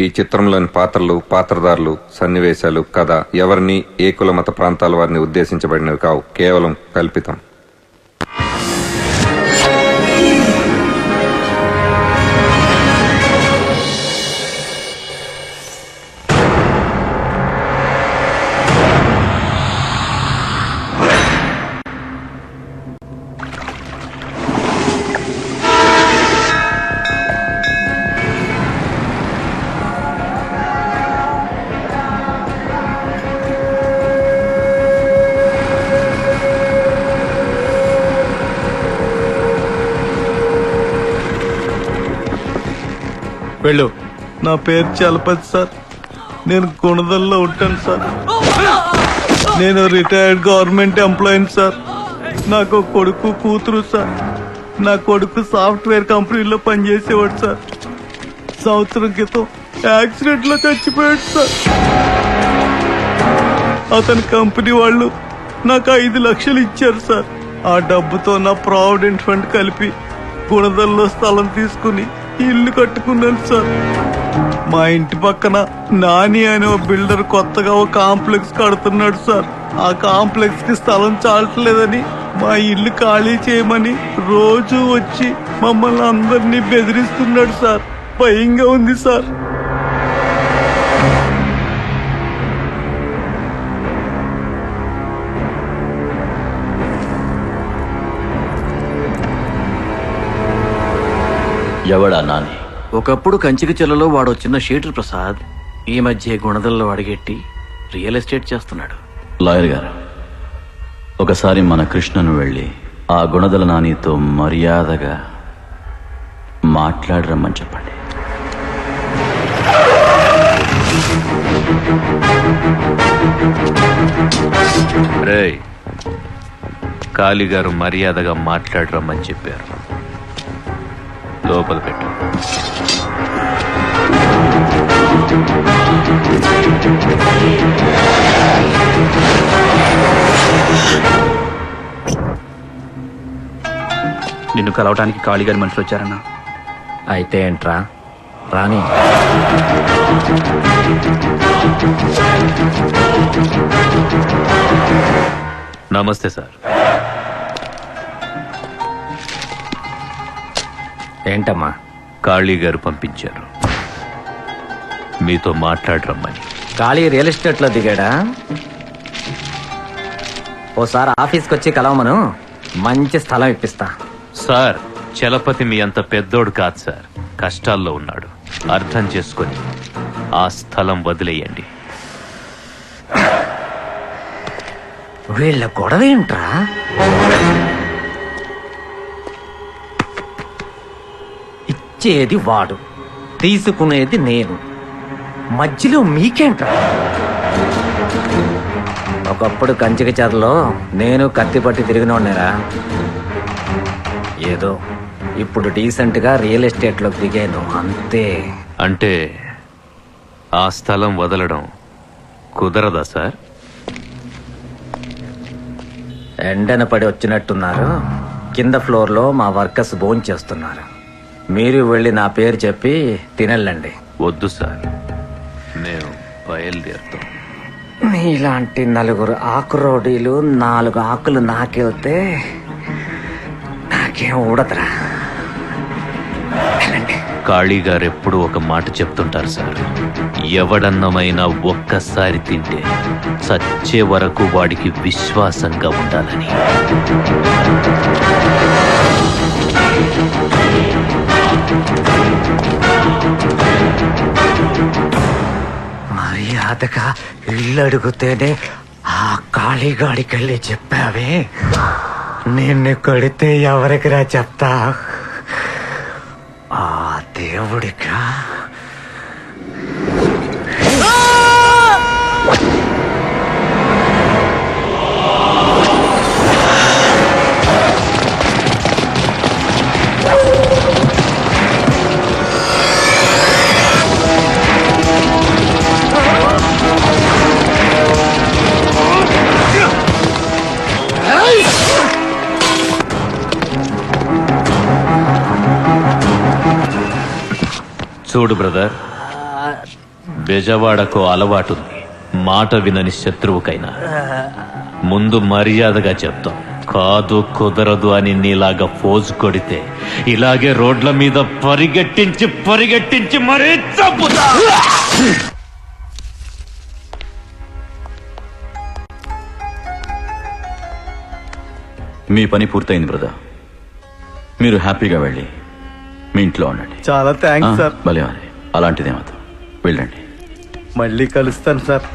ఈ చిత్రంలోని పాత్రలు, పాత్రధారులు, సన్నివేశాలు, కథ ఎవరిని, ఏ కుల మత ప్రాంతాల వారిని ఉద్దేశించబడినవి కావు, కేవలం కల్పితం. వెళ్ళు. నా పేరు చలపతి సార్. నేను గుణదల్లో ఉంటాను సార్. నేను రిటైర్డ్ గవర్నమెంట్ ఎంప్లాయీని సార్. నాకు కొడుకు, కూతురు సార్. నా కొడుకు సాఫ్ట్వేర్ కంపెనీలో పనిచేసేవాడు సార్. సంవత్సరం క్రితం యాక్సిడెంట్ లో చచ్చిపోయాడు సార్. అతని కంపెనీ వాళ్ళు నాకు 5 లక్షలు ఇచ్చారు సార్. ఆ డబ్బుతో నా ప్రావిడెంట్ ఫండ్ కలిపి గుణదల్లో స్థలం తీసుకుని ఇల్లు కట్టుకున్నాను సార్. మా ఇంటి పక్కన నాని అనే ఒక బిల్డర్ కొత్తగా ఒక కాంప్లెక్స్ కడుతున్నాడు సార్. ఆ కాంప్లెక్స్ కి స్థలం చాలట్లేదని మా ఇల్లు ఖాళీ చేయమని రోజు వచ్చి మమ్మల్ని అందరినీ బెదిరిస్తున్నాడు సార్. భయంగా ఉంది సార్. ఎవడా నాని? ఒకప్పుడు కంచికి చెల్లలో వాడు చిన్న షీటర్ ప్రసాద్. ఈ మధ్య గుణదల్లో అడిగెట్టి రియల్ ఎస్టేట్ చేస్తున్నాడు. లాయర్ గారు, ఒకసారి మన కృష్ణను వెళ్ళి ఆ గుణదల నానితో మర్యాదగా మాట్లాడరమ్మని చెప్పండి. రేయ్, కాళీగారు మర్యాదగా మాట్లాడరమ్మని చెప్పారు. లోపల పెట్టు. నిన్ను కలవటానికి కాళీగారి మనుషులు వచ్చారన్నా. అయితే ఏంట్రా, రాని. నమస్తే సార్. ఏంటమ్మా? కాళీగారు పంపించారు మీతో మాట్లాడరమ్మని. ఖాళీ రియల్ ఎస్టేట్ లో దిగాడా? ఓసారి ఆఫీస్కి వచ్చి కలవమను, మంచి స్థలం ఇప్పిస్తా. సార్, చలపతి మీ అంత పెద్దోడు కాదు సార్. కష్టాల్లో ఉన్నాడు. అర్థం చేసుకొని ఆ స్థలం వదిలేయండి. వీళ్ళ గొడవ ఏంట్రా? ఇచ్చేది వాడు, తీసుకునేది నేను. మధ్యలో మీకేంట్రా? ఒకప్పుడు కంచిక చెరలో నేను కత్తి పట్టి తిరిగినోడ్నేరా. ఏదో ఇప్పుడు డీసెంట్ గా రియల్ ఎస్టేట్ లోకి దిగాను అంతే. అంటే ఆ స్థలం వదలడం కుదరదా సార్? ఎండన పడి వచ్చినట్టున్నారు. కింద ఫ్లోర్ లో మా వర్కర్స్ భోంచేస్తున్నారు. మీరు వెళ్ళి నా పేరు చెప్పి తినెళ్ళండి. వద్దు సార్, మేము బయలుదేరుతాం. మీలాంటి 4 ఆకురోడీలు 4 ఆకులు నాకెళ్తే నాకేం ఊడదురా. కాళీగారు ఎప్పుడు ఒక మాట చెప్తుంటారు సార్. ఎవడన్నమైనా ఒక్కసారి తింటే చచ్చే వరకు వాడికి విశ్వాసంగా ఉండాలని. మర్యాదగా ఇల్లు అడిగితేనే ఆ కాళీగాడికెళ్ళి చెప్పావే, నిన్ను కొడితే ఎవరికిరా చెప్తా? ఆ దేవుడికా? చూడు బ్రదర్, బెజవాడకు అలవాటుంది, మాట వినని శత్రువుకైనా. ముందు మర్యాదగా చెప్తాం, కాదు కుదరదు అని నీలాగా ఫోజు కొడితే ఇలాగే రోడ్ల మీద పరిగెట్టించి మరీ చంపుతా. మీ పని పూర్తయింది బ్రదర్. మీరు హ్యాపీగా వెళ్ళి మీ ఇంట్లో ఉండండి. చాలా థ్యాంక్స్ సార్. భలే అలాంటిదేమవుతుంది, వెళ్ళండి. మళ్ళీ కలుస్తాను సార్.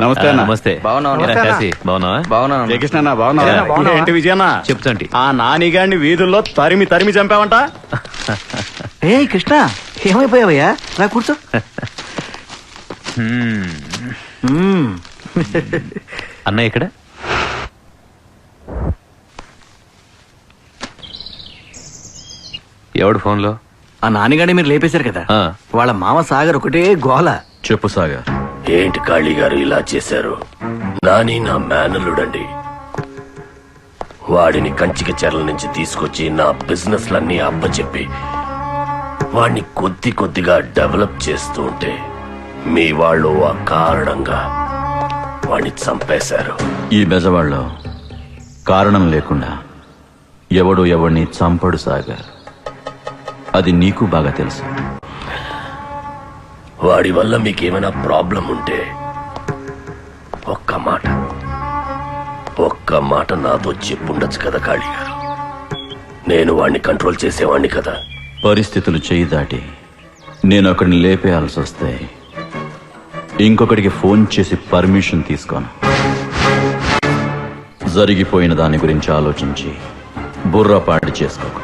నమస్తే అన్న. నమస్తే. బాగున్నావా? ఏరా కాశీ, బాగున్నావా? బాగున్నాను. జయకృష్ణ బాగున్నావా? ఏంటి విజయన్న, చెప్తాంటి. ఆ నానిగాడిని వీధుల్లో తరిమి చంపావంట. ఏ కృష్ణ, ఏమైపోయావయ్యా? రా కూర్చో. అన్నయ్య ఇక్కడ? ఎవడు ఫోన్లో? ఆ నాన్నగాడిని మీరు లేపేశారు కదా, ఆ. వాళ్ళ మామ సాగర్ ఒకటే గోల. చెప్పు సాగర్. ఏంటి కాళీ గారు ఇలా చేశారు? నాని నా మేనల్లుడండి. వాడిని కంచిక చెరల నుంచి తీసుకొచ్చి నా బిజినెస్ లన్నీ అప్పచెప్పి వాడిని కొద్దిగా డెవలప్ చేస్తూ ఉంటే మీ వాళ్ళు ఆ కారణంగా వాడిని చంపేశారు. ఈ బెజవాడలో కారణం లేకుండా ఎవడు ఎవడిని చంపడు సాగర్. అది నీకు బాగా తెలుసు. వాడి వల్ల మీకేమైనా ప్రాబ్లం ఉంటే ఒక్క మాట నాతో చెప్పుండొచ్చు కదా కాళీ గారు. నేను వాడిని కంట్రోల్ చేసేవాడిని కదా. పరిస్థితులు చేయి దాటి నేను ఒకడిని లేపేయాల్సి వస్తే ఇంకొకడికి ఫోన్ చేసి పర్మిషన్ తీసుకోను. జరిగిపోయిన దాని గురించి ఆలోచించి బుర్రపాటు చేసుకోకు.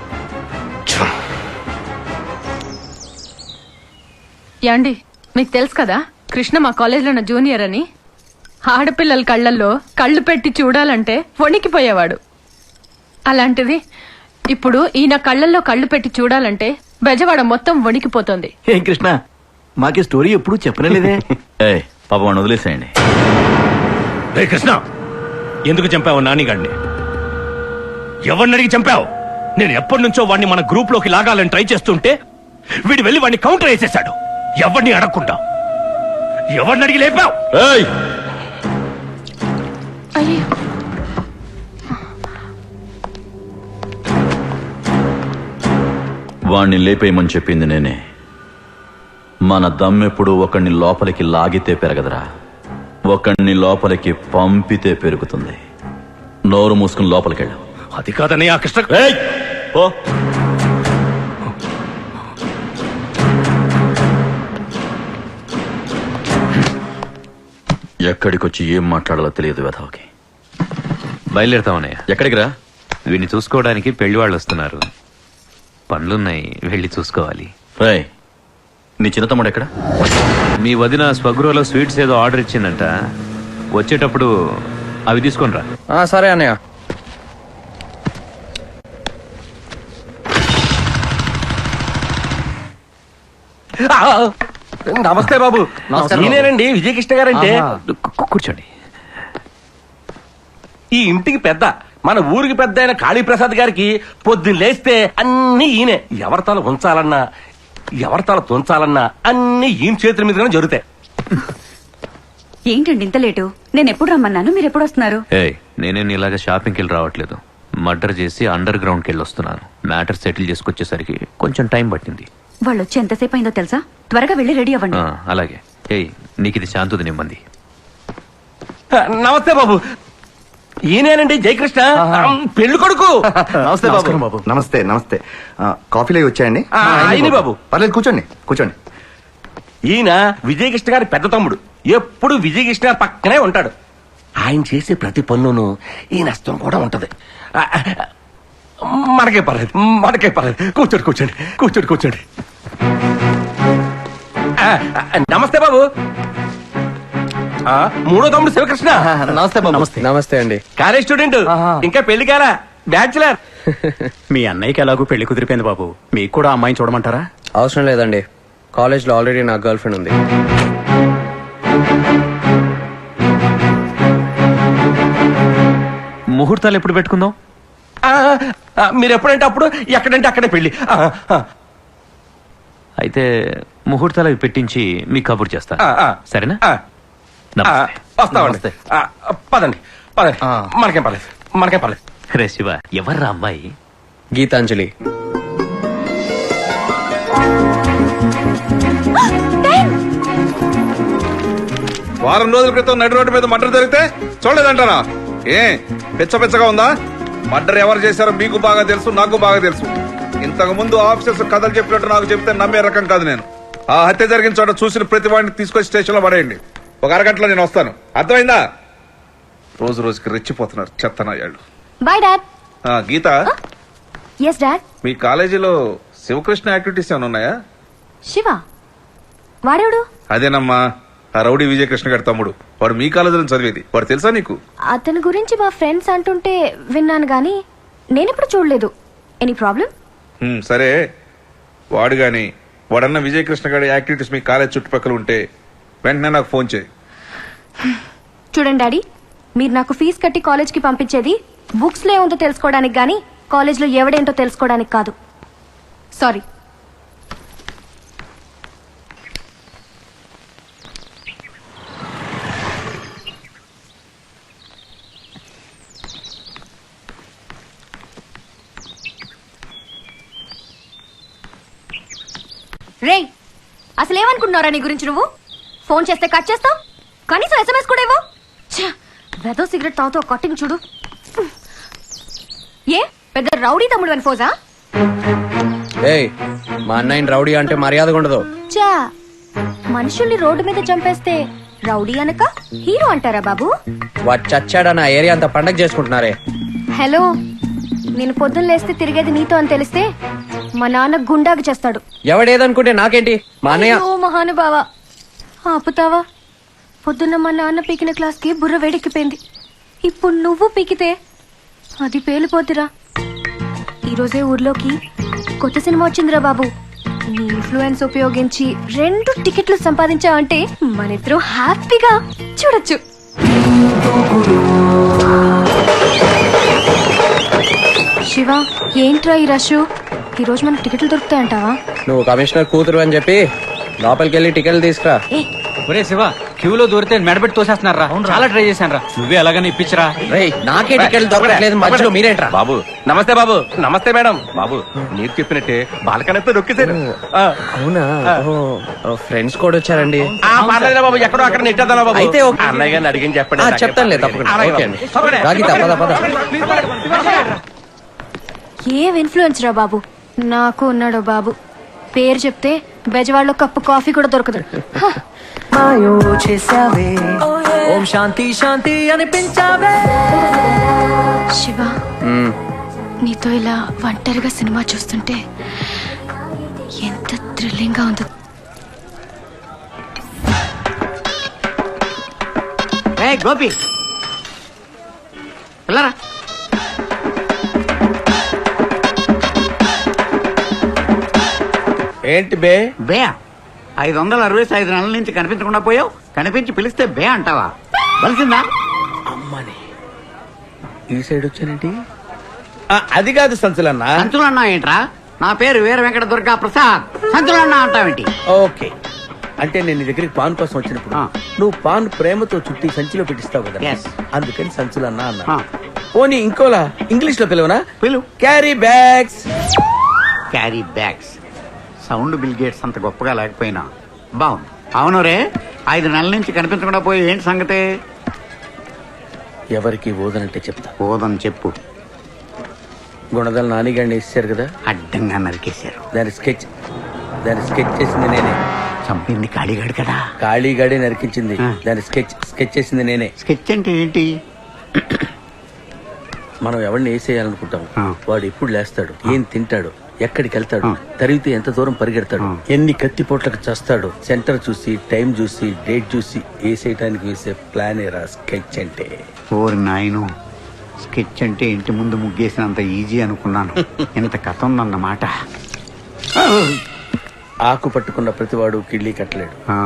యాండి, మీకు తెలుసు కదా కృష్ణ మా కాలేజీలో ఉన్న జూనియర్ అని. ఆడపిల్లల కళ్ళల్లో కళ్ళు పెట్టి చూడాలంటే వణికిపోయేవాడు. అలాంటిది ఇప్పుడు ఈయన కళ్ళల్లో కళ్ళు పెట్టి చూడాలంటే బెజవాడ మొత్తం వణికిపోతుంది. ఏం కృష్ణ, మాకి స్టోరీ ఎప్పుడు చెప్పలేదే. ఏ పాప వాడిని వదిలేసేయండి. రే కృష్ణ, ఎందుకు చంపావు నానిగాడిని? ఎవరిని అడిగి చంపావు? నేను ఎప్పటి నుంచో వాడిని మన గ్రూప్ లోకి లాగాలని ట్రై చేస్తుంటే వీడు వెళ్ళి వాడిని కౌంటర్ వేసేశాడు. ఎవరిని అడగకుండా ఎవరిని అడిగి లేపావు? అయ్యో, వాణ్ణి లేపేయమని చెప్పింది నేనే. మన దమ్మెప్పుడు ఒకణ్ణి లోపలికి లాగితే పెరగదురా, ఒకణ్ణి లోపలికి పంపితే పెరుగుతుంది. నోరు మూసుకుని లోపలికెళ్ళు. అది కాదని ఆ కృష్ణ. ఓ ఎక్కడికొచ్చి ఏం మాట్లాడాలో తెలియదు వెధవకి. బయలుదేరుతామన్నయ్య. ఎక్కడికి రా? వీడిని చూసుకోవడానికి పెళ్లి వాళ్ళు వస్తున్నారు. పనులున్నాయి, వెళ్ళి చూసుకోవాలి. రాయ్, నీ చిన్న తమ్ముడు ఎక్కడ? మీ వదిన స్వగృహలో స్వీట్స్ ఏదో ఆర్డర్ ఇచ్చిందంట. వచ్చేటప్పుడు అవి తీసుకొని రా. సరే అన్నయ్య. నమస్తే బాబు. నేనేనండి విజయకృష్ణ గారంటే. కూర్చోండి. ఈ ఇంటికి పెద్ద మన ఊరికి పెద్ద అయిన కాళీప్రసాద్ గారికి పొద్దున్న లేస్తే అన్ని ఈయనే. ఎవరి తల ఉంచాలన్నా ఎవరి తల తుంచాలన్నా అన్ని ఈయన చేతుల మీదుగానే జరుగుతాయి. ఏంటండి ఇంత లేటు? నేను ఎప్పుడు రమ్మన్నాను, మీరు ఎప్పుడు వస్తున్నారు? ఏయ్, నేనేం ఇలాగ షాపింగ్కి వెళ్ళి రావట్లేదు. మర్డర్ చేసి అండర్ గ్రౌండ్కి వెళ్ళి వస్తున్నాను. మ్యాటర్ సెటిల్ చేసుకొచ్చేసరికి కొంచెం టైం పట్టింది. వాళ్ళు వచ్చి ఎంతసేపు అయిందో తెలుసా? త్వరగా వెళ్ళి రెడీ అవ్వండి. అలాగే. ఏయ్, నీకు ఇది శాంతుది నిమ్మంది. నమస్తే బాబు. ఈయనేనండి జయకృష్ణ, పెళ్లి కొడుకు. నమస్తే బాబు. నమస్తే నమస్తే. కాఫీలో వచ్చాయండి? అయిని బాబు. పర్లేదు, కూర్చోండి కూర్చోండి. ఈయన విజయకృష్ణ గారి పెద్ద తమ్ముడు. ఎప్పుడు విజయకృష్ణ గారి పక్కనే ఉంటాడు. ఆయన చేసే ప్రతి పన్నును ఈ నష్టం కూడా ఉంటది. మనకే పర్లేదు, మనకే పర్లేదు. కూర్చోండి కూర్చోండి కూర్చోండి కూర్చోండి. నమస్తే బాబు. మూడో తమ్ముడు శివకృష్ణ. నమస్తే బాబు. నమస్తే అండి. కాలేజ్ స్టూడెంట్, ఇంకా పెళ్లి కాలా, బ్యాచులర్. మీ అన్నయ్యకి ఎలాగో పెళ్లి కుదిరిపోయింది బాబు, మీకు కూడా అమ్మాయిని చూడమంటారా? అవసరం లేదండి, కాలేజ్ లో ఆల్రెడీ నా గర్ల్ ఫ్రెండ్ ఉంది. ముహూర్తాలు ఎప్పుడు పెట్టుకుందాం? మీరు ఎప్పుడంటే అప్పుడు, ఎక్కడంటే అక్కడే పెళ్లి. అయితే ముహూర్తాలు అవి పెట్టించి మీకు కబుర్ చేస్తా, సరేనా? నమస్తే. వస్తామండి. పదండి పదండి. మనకేం పర్లేదు, మనకేం పర్లేదు. రే శివ, ఎవర్రా అమ్మాయి? గీతాంజలి. వారం రోజుల క్రితం నడి రోడ్డు మీద మర్డర్ జరిగితే చూడలేదంటారా? ఏ పెచ్చగా ఉందా? మర్డర్ ఎవరు చేశారో మీకు బాగా తెలుసు, నాకు బాగా తెలుసు. ఇంతకు ముందు ఆఫీసర్స్ కథలు చెప్పినట్టు నాకు చెప్తే నమ్మే రకం కాదు నేను. ఆ హత్య జరిగిన చోట చూసిన ప్రతి వాడిని తీసుకొచ్చి స్టేషన్ లో పడేయండి. ఒక అరగంటలో నేను వస్తాను, అర్థమైందా? రోజు రోజుకి రెచ్చిపోతున్నారు చెత్తనాయాళ్ళు. Bye dad. Geeta, yes dad. మీ కాలేజీలో శివకృష్ణ యాక్టివిటీస్ ఏమైనా ఉన్నాయా? శివ వాడేవుడు? అదేనమ్మా, ఆ రౌడీ విజయకృష్ణ గారి తమ్ముడు. వాడు మీ కాలేజీలో చదివేది. వాడు తెలుసా నీకు? అతని గురించి మా ఫ్రెండ్స్ అంటుంటే విన్నాను గానీ నేనెప్పుడు చూడలేదు. Any problem? సరే, వాడు గాని వాడన్న విజయకృష్ణ గారి యాక్టివిటీస్ మీ కాలేజ్ చుట్టుపక్కల ఉంటే వెంటనే నాకు ఫోన్ చేయి. చూడండి డాడీ, మీరు నాకు ఫీజు కట్టి కాలేజ్కి పంపించేది బుక్స్ లో ఏముందో తెలుసుకోవడానికి గానీ కాలేజ్లో ఎవడేంటో తెలుసుకోవడానికి కాదు. సారీ. రేయ్, అసలు ఏమనుకుంటున్నారా నీ గురించి నువ్వు? ఫోన్ చేస్తే కట్ చేస్తావు, కనీసం ఎస్ఎంఎస్ కూడా ఇవ్వవు. వెదో సిగరెట్ తాగుతూ కట్టింగ్ చూడు. ఏ పెద్ద రౌడీ తమ్ముడు అని ఫోజా? ఏయ్, మా అన్నయ్యని రౌడీ అంటే మర్యాదగా ఉండదు. చా, మనుషుల్ని రోడ్డు మీద చంపేస్తే రౌడీ అనక హీరో అంటారా బాబు? వాడు చచ్చాడన్న ఏరియా అంతా పండగ చేసుకుంటున్నారే. హలో, నేను పొద్దున్న లేస్తే తిరిగేది నీతో అని తెలిస్తే మా నాన్న గుండాకి చేస్తాడు. ఎవడేదనుకుంటే నాకేంటి? మా అన్నయ్య. ఓ మహానుభావా, ఆపుతావా? పొద్దున్న మా నాన్న పీకిన క్లాస్ కి బుర్ర వేడెక్కిపోయింది. ఇప్పుడు నువ్వు పీకితే అది పేలిపోతురా. ఈరోజే ఊర్లోకి కొత్త సినిమా వచ్చిందిరా బాబు. నీ ఇన్ఫ్లుయెన్స్ ఉపయోగించి 2 టికెట్లు సంపాదించావంటే మనిద్దరం హ్యాపీగా చూడొచ్చు. శివ, ఏంట్రా ఈ రష్? ఈరోజు మనకు టికెట్లు దొరుకుతాయంటావా? నువ్వు కమిషనర్ కూతురు అని చెప్పి లోపలికి వెళ్ళి టికెట్లు తీసుకురా. ఒరే శివ, క్యూలో దూరితే మెడబెట్టి తోసేస్తున్నారా? చాలా ట్రై చేశాను రా, నువ్వే అలాగని ఇప్పించరా. రేయ్, నాకే టికెట్లు దొరకట్లేదు, మధ్యలో మీరేంట్రా? బాబు నమస్తే. బాబు నమస్తే. మేడం బాబు, మీరు చెప్పినట్టే బాలకనెత్తో నొక్కేశారు. అవునా? ఫ్రెండ్స్ కూడా వచ్చారండి. పర్లేదు బాబు, ఎక్కడో అక్కడ నెట్టేద్దా బాబు. అయితే ఓకే. అన్నయ్య గారిని అడిగిన చెప్పండి. చెప్తానులే, తప్పకుండా. ఓకే అండి. రాగి, పద. ఏం ఇన్ఫ్లుయెన్స్ రా బాబు. నాకు ఉన్నాడు బాబు, పేరు చెప్తే బెజవాడలో కప్పు కాఫీ కూడా దొరకదు. ఓం శాంతి శాంతి అనిపించావే. శివ, నీతో ఇలా ఒంటరిగా సినిమా చూస్తుంటే ఎంత థ్రిల్లింగ్ గా ఉందో. గోపి వెళ్ళరా. ఏంటి బే? 565 నెలల నుంచి కనిపించకుండా పోయావు, కనిపించి పిలిస్తే బే అంటావా? బలిసిందా? ఈ సైడ్ వచ్చానండి. అది కాదు సంచులన్నా. సంచులన్నా ఏంట్రా? నా పేరు వీర వెంకట దుర్గా ప్రసాద్. సంచులన్నా అంటావేంటి? ఓకే, అంటే నేను నీ దగ్గరికి పాన్ కోసం వచ్చినప్పుడు నువ్వు పాన్ ప్రేమతో చుట్టి సంచిలో పెట్టిస్తావు కదా, Yes. అందుకని సంచులన్నా అన్నా. ఆ. పోనీ ఇంకోలా ఇంగ్లీష్ లో పిలవనా? పిలువు. Carry bags. Carry bags. Sound bill gates అంత గొప్పగా లేకపోయినా బాగుంది. అవును రే, 5 నెలల నుంచి కనిపించకుండా పోయి ఏంటి సంగతి? ఎవరికి ఓదనంటే చెప్తా. పోదని చెప్పు. గుణదల నానిగాడిని వేసారు కదా, అడ్డంగా నరికేశారు. దాని స్కెచ్ చేసింది నేనే. చంపింది కాళీగాడు కదా. ఖాళీగాడే నరికించింది. ఆ. దాని స్కెచ్ చేసింది నేనే. స్కెచ్ అంటే ఏంటి? మనం ఎవరిని వేసేయాలనుకుంటాం, ఆ. వాడు ఎప్పుడు లేస్తాడు, ఏం తింటాడు, ఎక్కడికి వెళ్తాడు, ఆ. తరిగితే ఎంత దూరం పరిగెడతాడు, ఆ. ఎన్ని కత్తిపోట్లకు చేస్తాడు, సెంటర్ చూసి టైం చూసి డేట్ చూసి వేసేయటానికి వేసే ప్లాన్ ఏరా స్కెచ్ అంటే. ఓరి నాయను, స్కెచ్ అంటే ఇంటి ముందు ముగ్గేసినంత ఈజీ అనుకున్నాను. ఇంత కథ ఉందన్నమాట. ఆకు పట్టుకున్న ప్రతివాడు కిళ్ళీ కట్టలేడు, ఆ,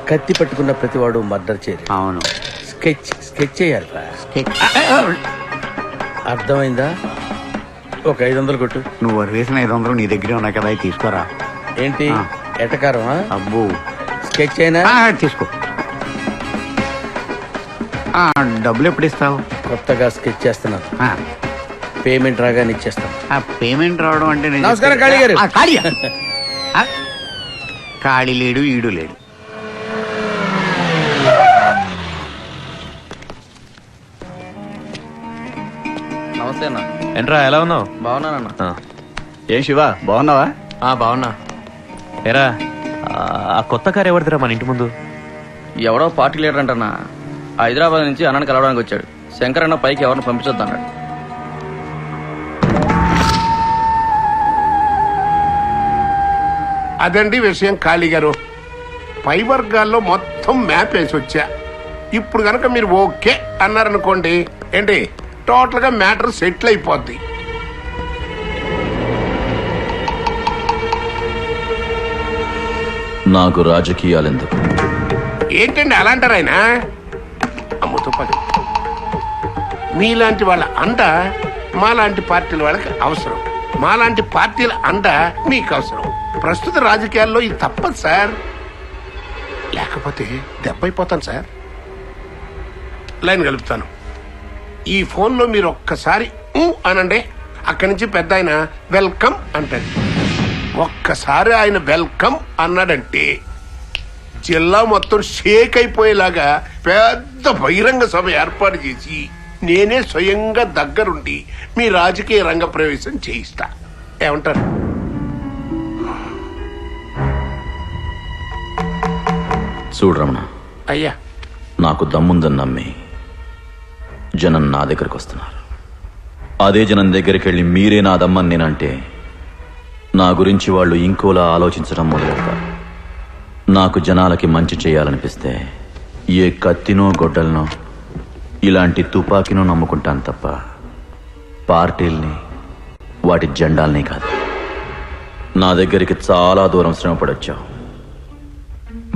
కత్తి పట్టుకున్న ప్రతివాడు మర్డర్ చేయలేడు. అవును. స్కెచ్ చేయాలిరా. స్కెచ్. అర్థమైందా? ఒక 500 కొట్టు. నువ్వు వేసిన 500 నీ దగ్గరే ఉన్నాయి కదా, అవి తీసుకోరా. ఏంటి ఆ. ఎటకారమా? అబ్బో. స్కెచ్ అయినా తీసుకో. డబ్బులు ఎప్పుడు ఇస్తావు? కొత్తగా స్కెచ్ చేస్తున్నాను, ఆ, పేమెంట్ రాగానే ఇచ్చేస్తాను. ఆ పేమెంట్ రావడం అంటే నేను నమస్కారం, చెప్పేది- కాళీ గారు. ఆ, కాళీయా? ఆ, కాళీ లేడు, ఈడు లేడు. నమస్తే అన్న. ఏంట్రా ఎలా ఉన్నావు? బాగున్నానన్న. ఏం శివ, బాగున్నావా? బాగున్నా. ఎరా ఆ కొత్త కారు ఎవరిదిరా మన ఇంటి ముందు? ఎవడో పార్టీ లీడర్ అంటన్నా, హైదరాబాద్ నుంచి అన్నని కలవడానికి వచ్చాడు. శంకర్ అన్న పైకి ఎవరిని పంపించొద్దు అన్నాడు. అదండి విషయం. కాళీ గారు, పై వర్గాల్లో మొత్తం మ్యాప్ వేసి వచ్చా. ఇప్పుడు గనక మీరు ఓకే అన్నారనుకోండి, ఏంటి టోటల్ గా మ్యాటర్ సెటిల్ అయిపోద్ది. నాకు రాజకీయాలెందుకు? ఏంటండి అలా అంటారు ఆయన? అమ్ముతో పది. మీలాంటి వాళ్ళ అండ మాలాంటి పార్టీల వాళ్ళకి అవసరం, మాలాంటి పార్టీల అండ మీకు అవసరం. ప్రస్తుత రాజకీయాల్లో ఇది తప్పదు సార్, లేకపోతే దెబ్బైపోతాను సార్. లైన్ కలుపుతాను. ఈ ఫోన్లో మీరు ఒక్కసారి అనండి, అక్కడి నుంచి పెద్ద ఆయన వెల్కమ్ అంటాడు. ఒక్కసారి ఆయన వెల్కమ్ అన్నాడంటే జిల్లా మొత్తం షేక్ అయిపోయేలాగా పెద్ద బహిరంగ సభ ఏర్పాటు చేసి నేనే స్వయంగా దగ్గరుండి మీ రాజకీయ రంగ ప్రవేశం చేయిస్తా. ఏమంటారు? చూడు రమణ, అయ్యా, నాకు దమ్ముందని నమ్మి జనం నా దగ్గరకు వస్తున్నారు. అదే జనం దగ్గరికి వెళ్ళి మీరే నా దమ్మని నేనంటే నా గురించి వాళ్ళు ఇంకోలా ఆలోచించడం మొదలెడతారు. నాకు జనాలకి మంచి చేయాలనిపిస్తే ఏ కత్తినో గొడ్డలనో ఇలాంటి తుపాకీనో నమ్ముకుంటాను తప్ప పార్టీల్ని వాటి జెండాల్ని కాదు. నా దగ్గరికి చాలా దూరం శ్రమపడొచ్చావు,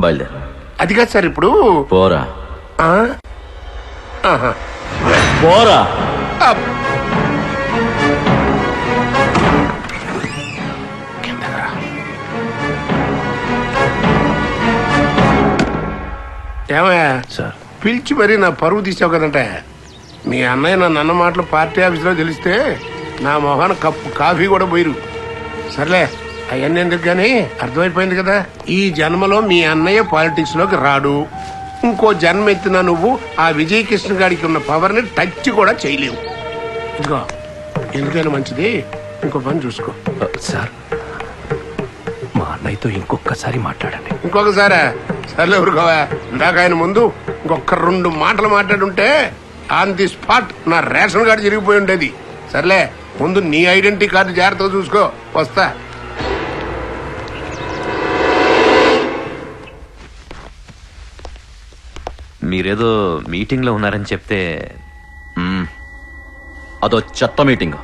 బయలుదేరు. అది కాదు సార్ ఇప్పుడు. పోరా ఆ? ఆహా. పోరా. అప్. ఏమయ్యా సార్, పిలిచి మరీ నా పరువు తీసావు కదంటే. మీ అన్నయ్య నన్ను అన్న మాటలు పార్టీ ఆఫీసులో తెలిస్తే నా మొహాన కప్పు కాఫీ కూడా పోయిరు. సర్లే, అవన్నీ ఎందుకు కానీ అర్థమైపోయింది కదా. ఈ జన్మలో మీ అన్నయ్య పాలిటిక్స్ లోకి రాడు. ఇంకో జన్మ ఎత్తిన నువ్వు ఆ విజయకృష్ణ గారికి ఉన్న పవర్ ని టచ్ కూడా చేయలేవు. ఇదిగో, ఎందుకైనా మంచిది ఇంకో పని చూసుకో. సార్ మా అన్నయ్యతో ఇంకొకసారి మాట్లాడండి. ఇంకొకసారా? సర్లే ఊరుకోవా. ఇందాక ఆయన ముందు ఇంకొక 2 మాటలు మాట్లాడుంటే ఆన్ ది స్పాట్ నా రేషన్ కార్డు జరిగిపోయి ఉండేది. సర్లే, ముందు నీ ఐడెంటిటీ కార్డు జాగ్రత్తగా చూసుకో. వస్తా. మీరేదో మీటింగ్ లో ఉన్నారని చెప్తే అదో చెత్త మీటింగ్.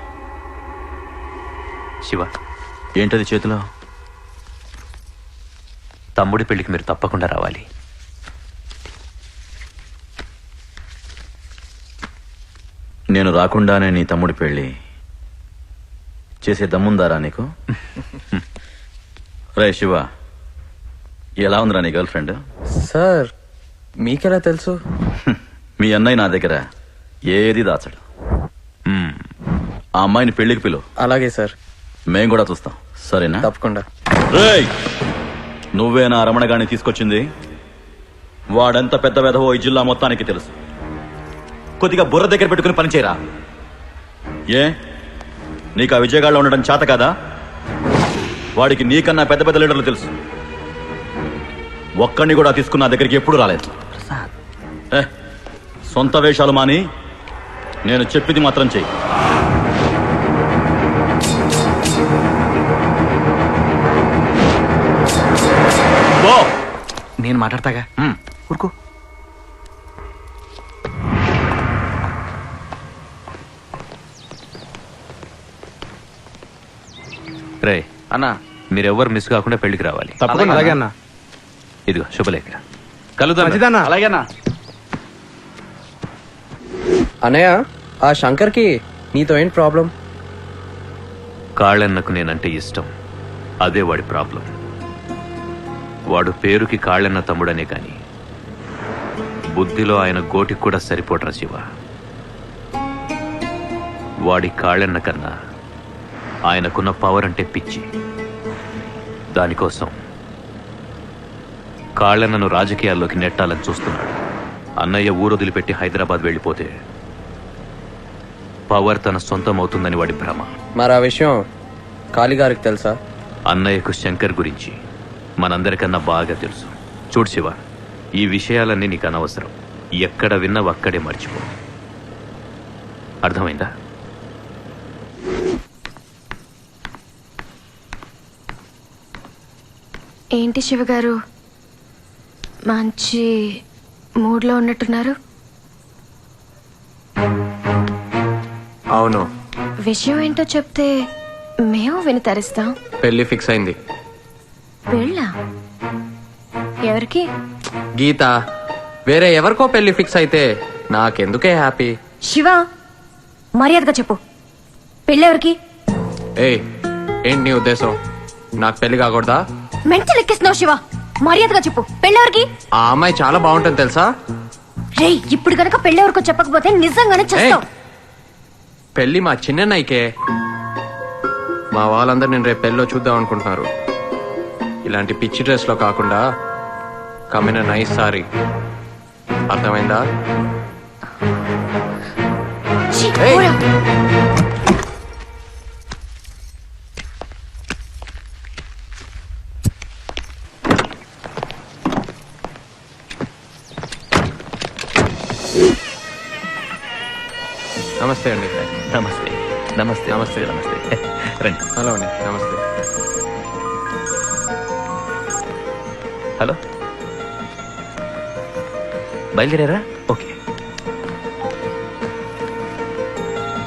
శివ, ఏంటది చేతిలో? తమ్ముడి పెళ్లికి మీరు తప్పకుండా రావాలి. నేను నేను రాకుండానే నీ తమ్ముడి పెళ్లి చేసే దమ్ముందారా నీకు? రే శివ, ఎలా ఉందిరా నీ గర్ల్ ఫ్రెండ్? సార్ మీకెలా తెలుసు? మీ అన్నయ్య నా దగ్గర ఏది దాచడు. ఆ అమ్మాయిని పెళ్లికి పిలువు. అలాగే సార్. మేం కూడా చూస్తాం, సరేనా? తప్పకుండా. రేయ్, నువ్వే నా రమణ గారిని తీసుకొచ్చింది? వాడెంత పెద్ద వెధవో ఈ జిల్లా మొత్తానికి తెలుసు. కొద్దిగా బుర్ర దగ్గర పెట్టుకుని పనిచేయరా. ఏ నీకు ఆ విజయగాళ్ళు ఉండడం చేత కాదా? వాడికి నీకన్నా పెద్ద పెద్ద లీడర్లు తెలుసు. ఒక్కడిని కూడా తీసుకున్న దగ్గరికి ఎప్పుడు రాలేదు. సొంత వేషాలు మాని నేను చెప్పింది మాత్రం చెయ్యి. నేను మాట్లాడతాగా, ఊరుకో. రే అన్నా, మీరెవ్వరు మిస్ కాకుండా పెళ్లికి రావాలి. తప్పకుండా. అలాగే అన్న. ఇదిగో శుభలేఖ, కలుద్దాం. అలాగే అన్నా. అన్నయ్య, ఆ శంకర్కి నీతో ఏంటి ప్రాబ్లం? కాళ్ళన్నకు నేనంటే ఇష్టం, అదే వాడి ప్రాబ్లం. వాడు పేరుకి కాళ్ళన్న తమ్ముడనే కాని బుద్ధిలో ఆయన గోటికి కూడా సరిపోటరా శివ. వాడి కాళ్ళన్న కన్నా ఆయనకున్న పవర్ అంటే పిచ్చి. దానికోసం కాళ్ళన్నను రాజకీయాల్లోకి నెట్టాలని చూస్తున్నాడు. అన్నయ్య ఊరొదిలిపెట్టి హైదరాబాద్ వెళ్ళిపోతే పవర్ తన సొంతం అవుతుందని వాడి భ్రమ. మరి ఆ విషయం కాళీగారికి తెలుసా? అన్నయ్యకు శంకర్ గురించి మనందరికన్నా బాగా తెలుసు. చూడు శివ, ఈ విషయాలన్నీ నీకు అనవసరం. ఎక్కడ విన్నావు అక్కడే మర్చిపో. అర్థమైందా? ఏంటి శివగారు, మంచి మూడ్లో ఉన్నట్టున్నారు? అవును. విషయం ఏంటో చెప్తే మేము విని తరిస్తాం. పెళ్లి ఫిక్స్ అయింది. పెళ్ళా? ఎవరికి? గీత. వేరే ఎవరికో పెళ్లి ఫిక్స్ అయితే నాకెందుకే హ్యాపీ. శివ, మర్యాదగా చెప్పు, పెళ్ళెవరికి? ఏయ్, ఏంటి నీ ఉద్దేశం? నాకు పెళ్లి కాకూడదా? మెంటల్ ఎక్కిస్తున్నావు శివ, మర్యాదగా చెప్పు, పెళ్ళెవరికి? ఆ అమ్మాయి చాలా బాగుంటుంది తెలుసా? రే, ఇప్పుడు గనక పెళ్ళెవరికో చెప్పకపోతే నిజంగానే చేస్తావు. పెళ్లి మా చిన్నన్నయ్యకే. మా వాళ్ళందరూ నేను రేపు పెళ్ళిలో చూద్దాం అనుకుంటున్నారు. ఇలాంటి పిచ్చి డ్రెస్ లో కాకుండా కమ్మిన నైస్ సారీ. అర్థమైందా? ఛీ, ఏయ్. పోరా. నమస్తే అండి. నమస్తే నమస్తే నమస్తే. నమస్తే. రండి. హలో అండి. నమస్తే. హలో, బయలుదేరారా? ఓకే.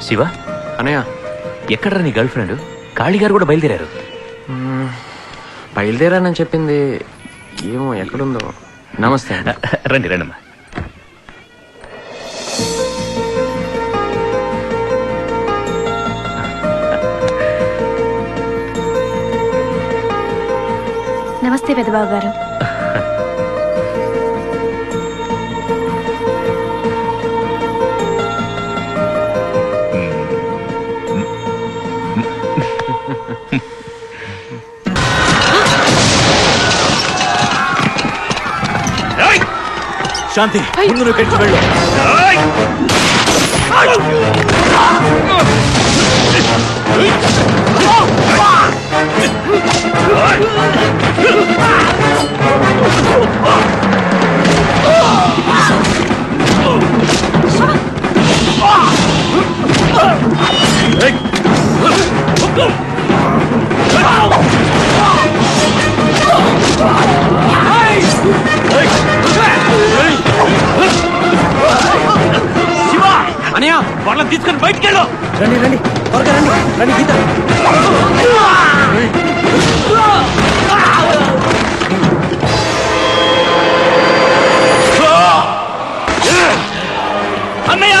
శివ, అనయ్య, ఎక్కడరా నీ గర్ల్ ఫ్రెండ్? కాళీ గారు కూడా బయలుదేరారు. బయలుదేరానని చెప్పింది, ఏమో ఎక్కడుందో. నమస్తే అండి. రండి రండమ్మా. నమస్తే పెద్దబాబు గారు. శాంతి, ముందు నువ్వు కలిసి వెళ్ళు. అనయ్య, వాళ్ళని తీసుకొని బయటికి వెళ్ళు. రండి రండి, త్వరగా రండి. రండి గీత. అన్నయ్య!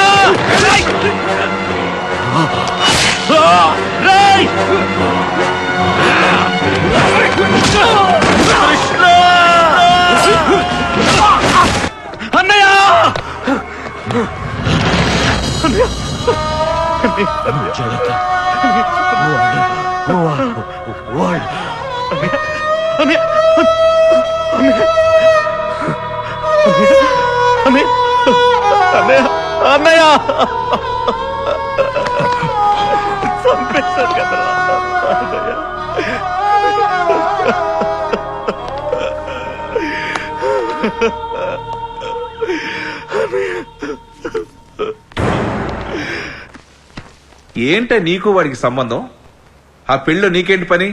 అన్నయ్య అన్నయ్య చంపేశారు కదా ఏంటే నీకు వాడికి సంబంధం? ఆ పెళ్ళి నీకేంటి పని?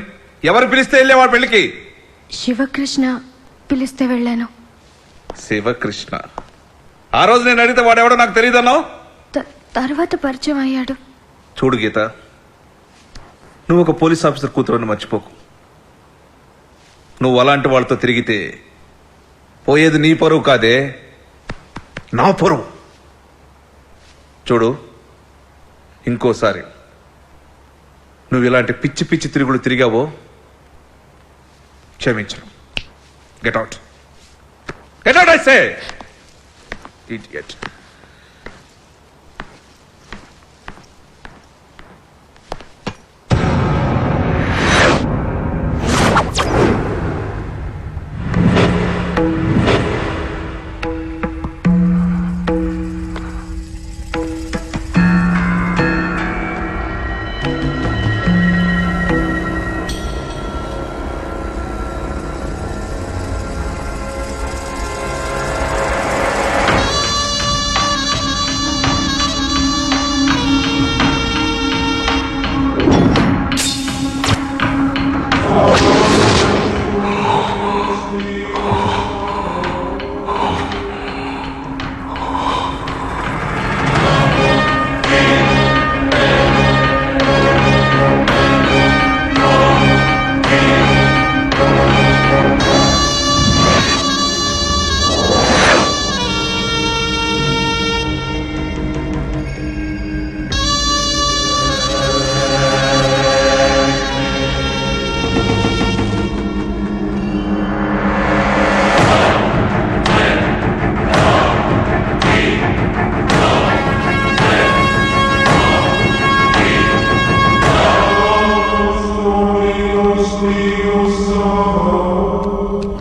ఎవరు పిలిస్తే వెళ్ళే వాడి పెళ్ళికి? శివకృష్ణ పిలిస్తే వెళ్ళాను. శివకృష్ణ? ఆ రోజు నేను అడిగితే వాడెవడో నాకు తెలియదన్నావు. తర్వాత పరిచయం అయ్యాడు. చూడు గీత, నువ్వు ఒక పోలీస్ ఆఫీసర్ కూతురని మర్చిపోకు. నువ్వు అలాంటి వాళ్ళతో తిరిగితే పోయేది నీ పరువు కాదే, నా పరువు. చూడు, ఇంకోసారి నువ్వు ఇలాంటి పిచ్చి పిచ్చి తిరుగులు తిరిగావో క్షమించను. Get out, get out I say. Idiot.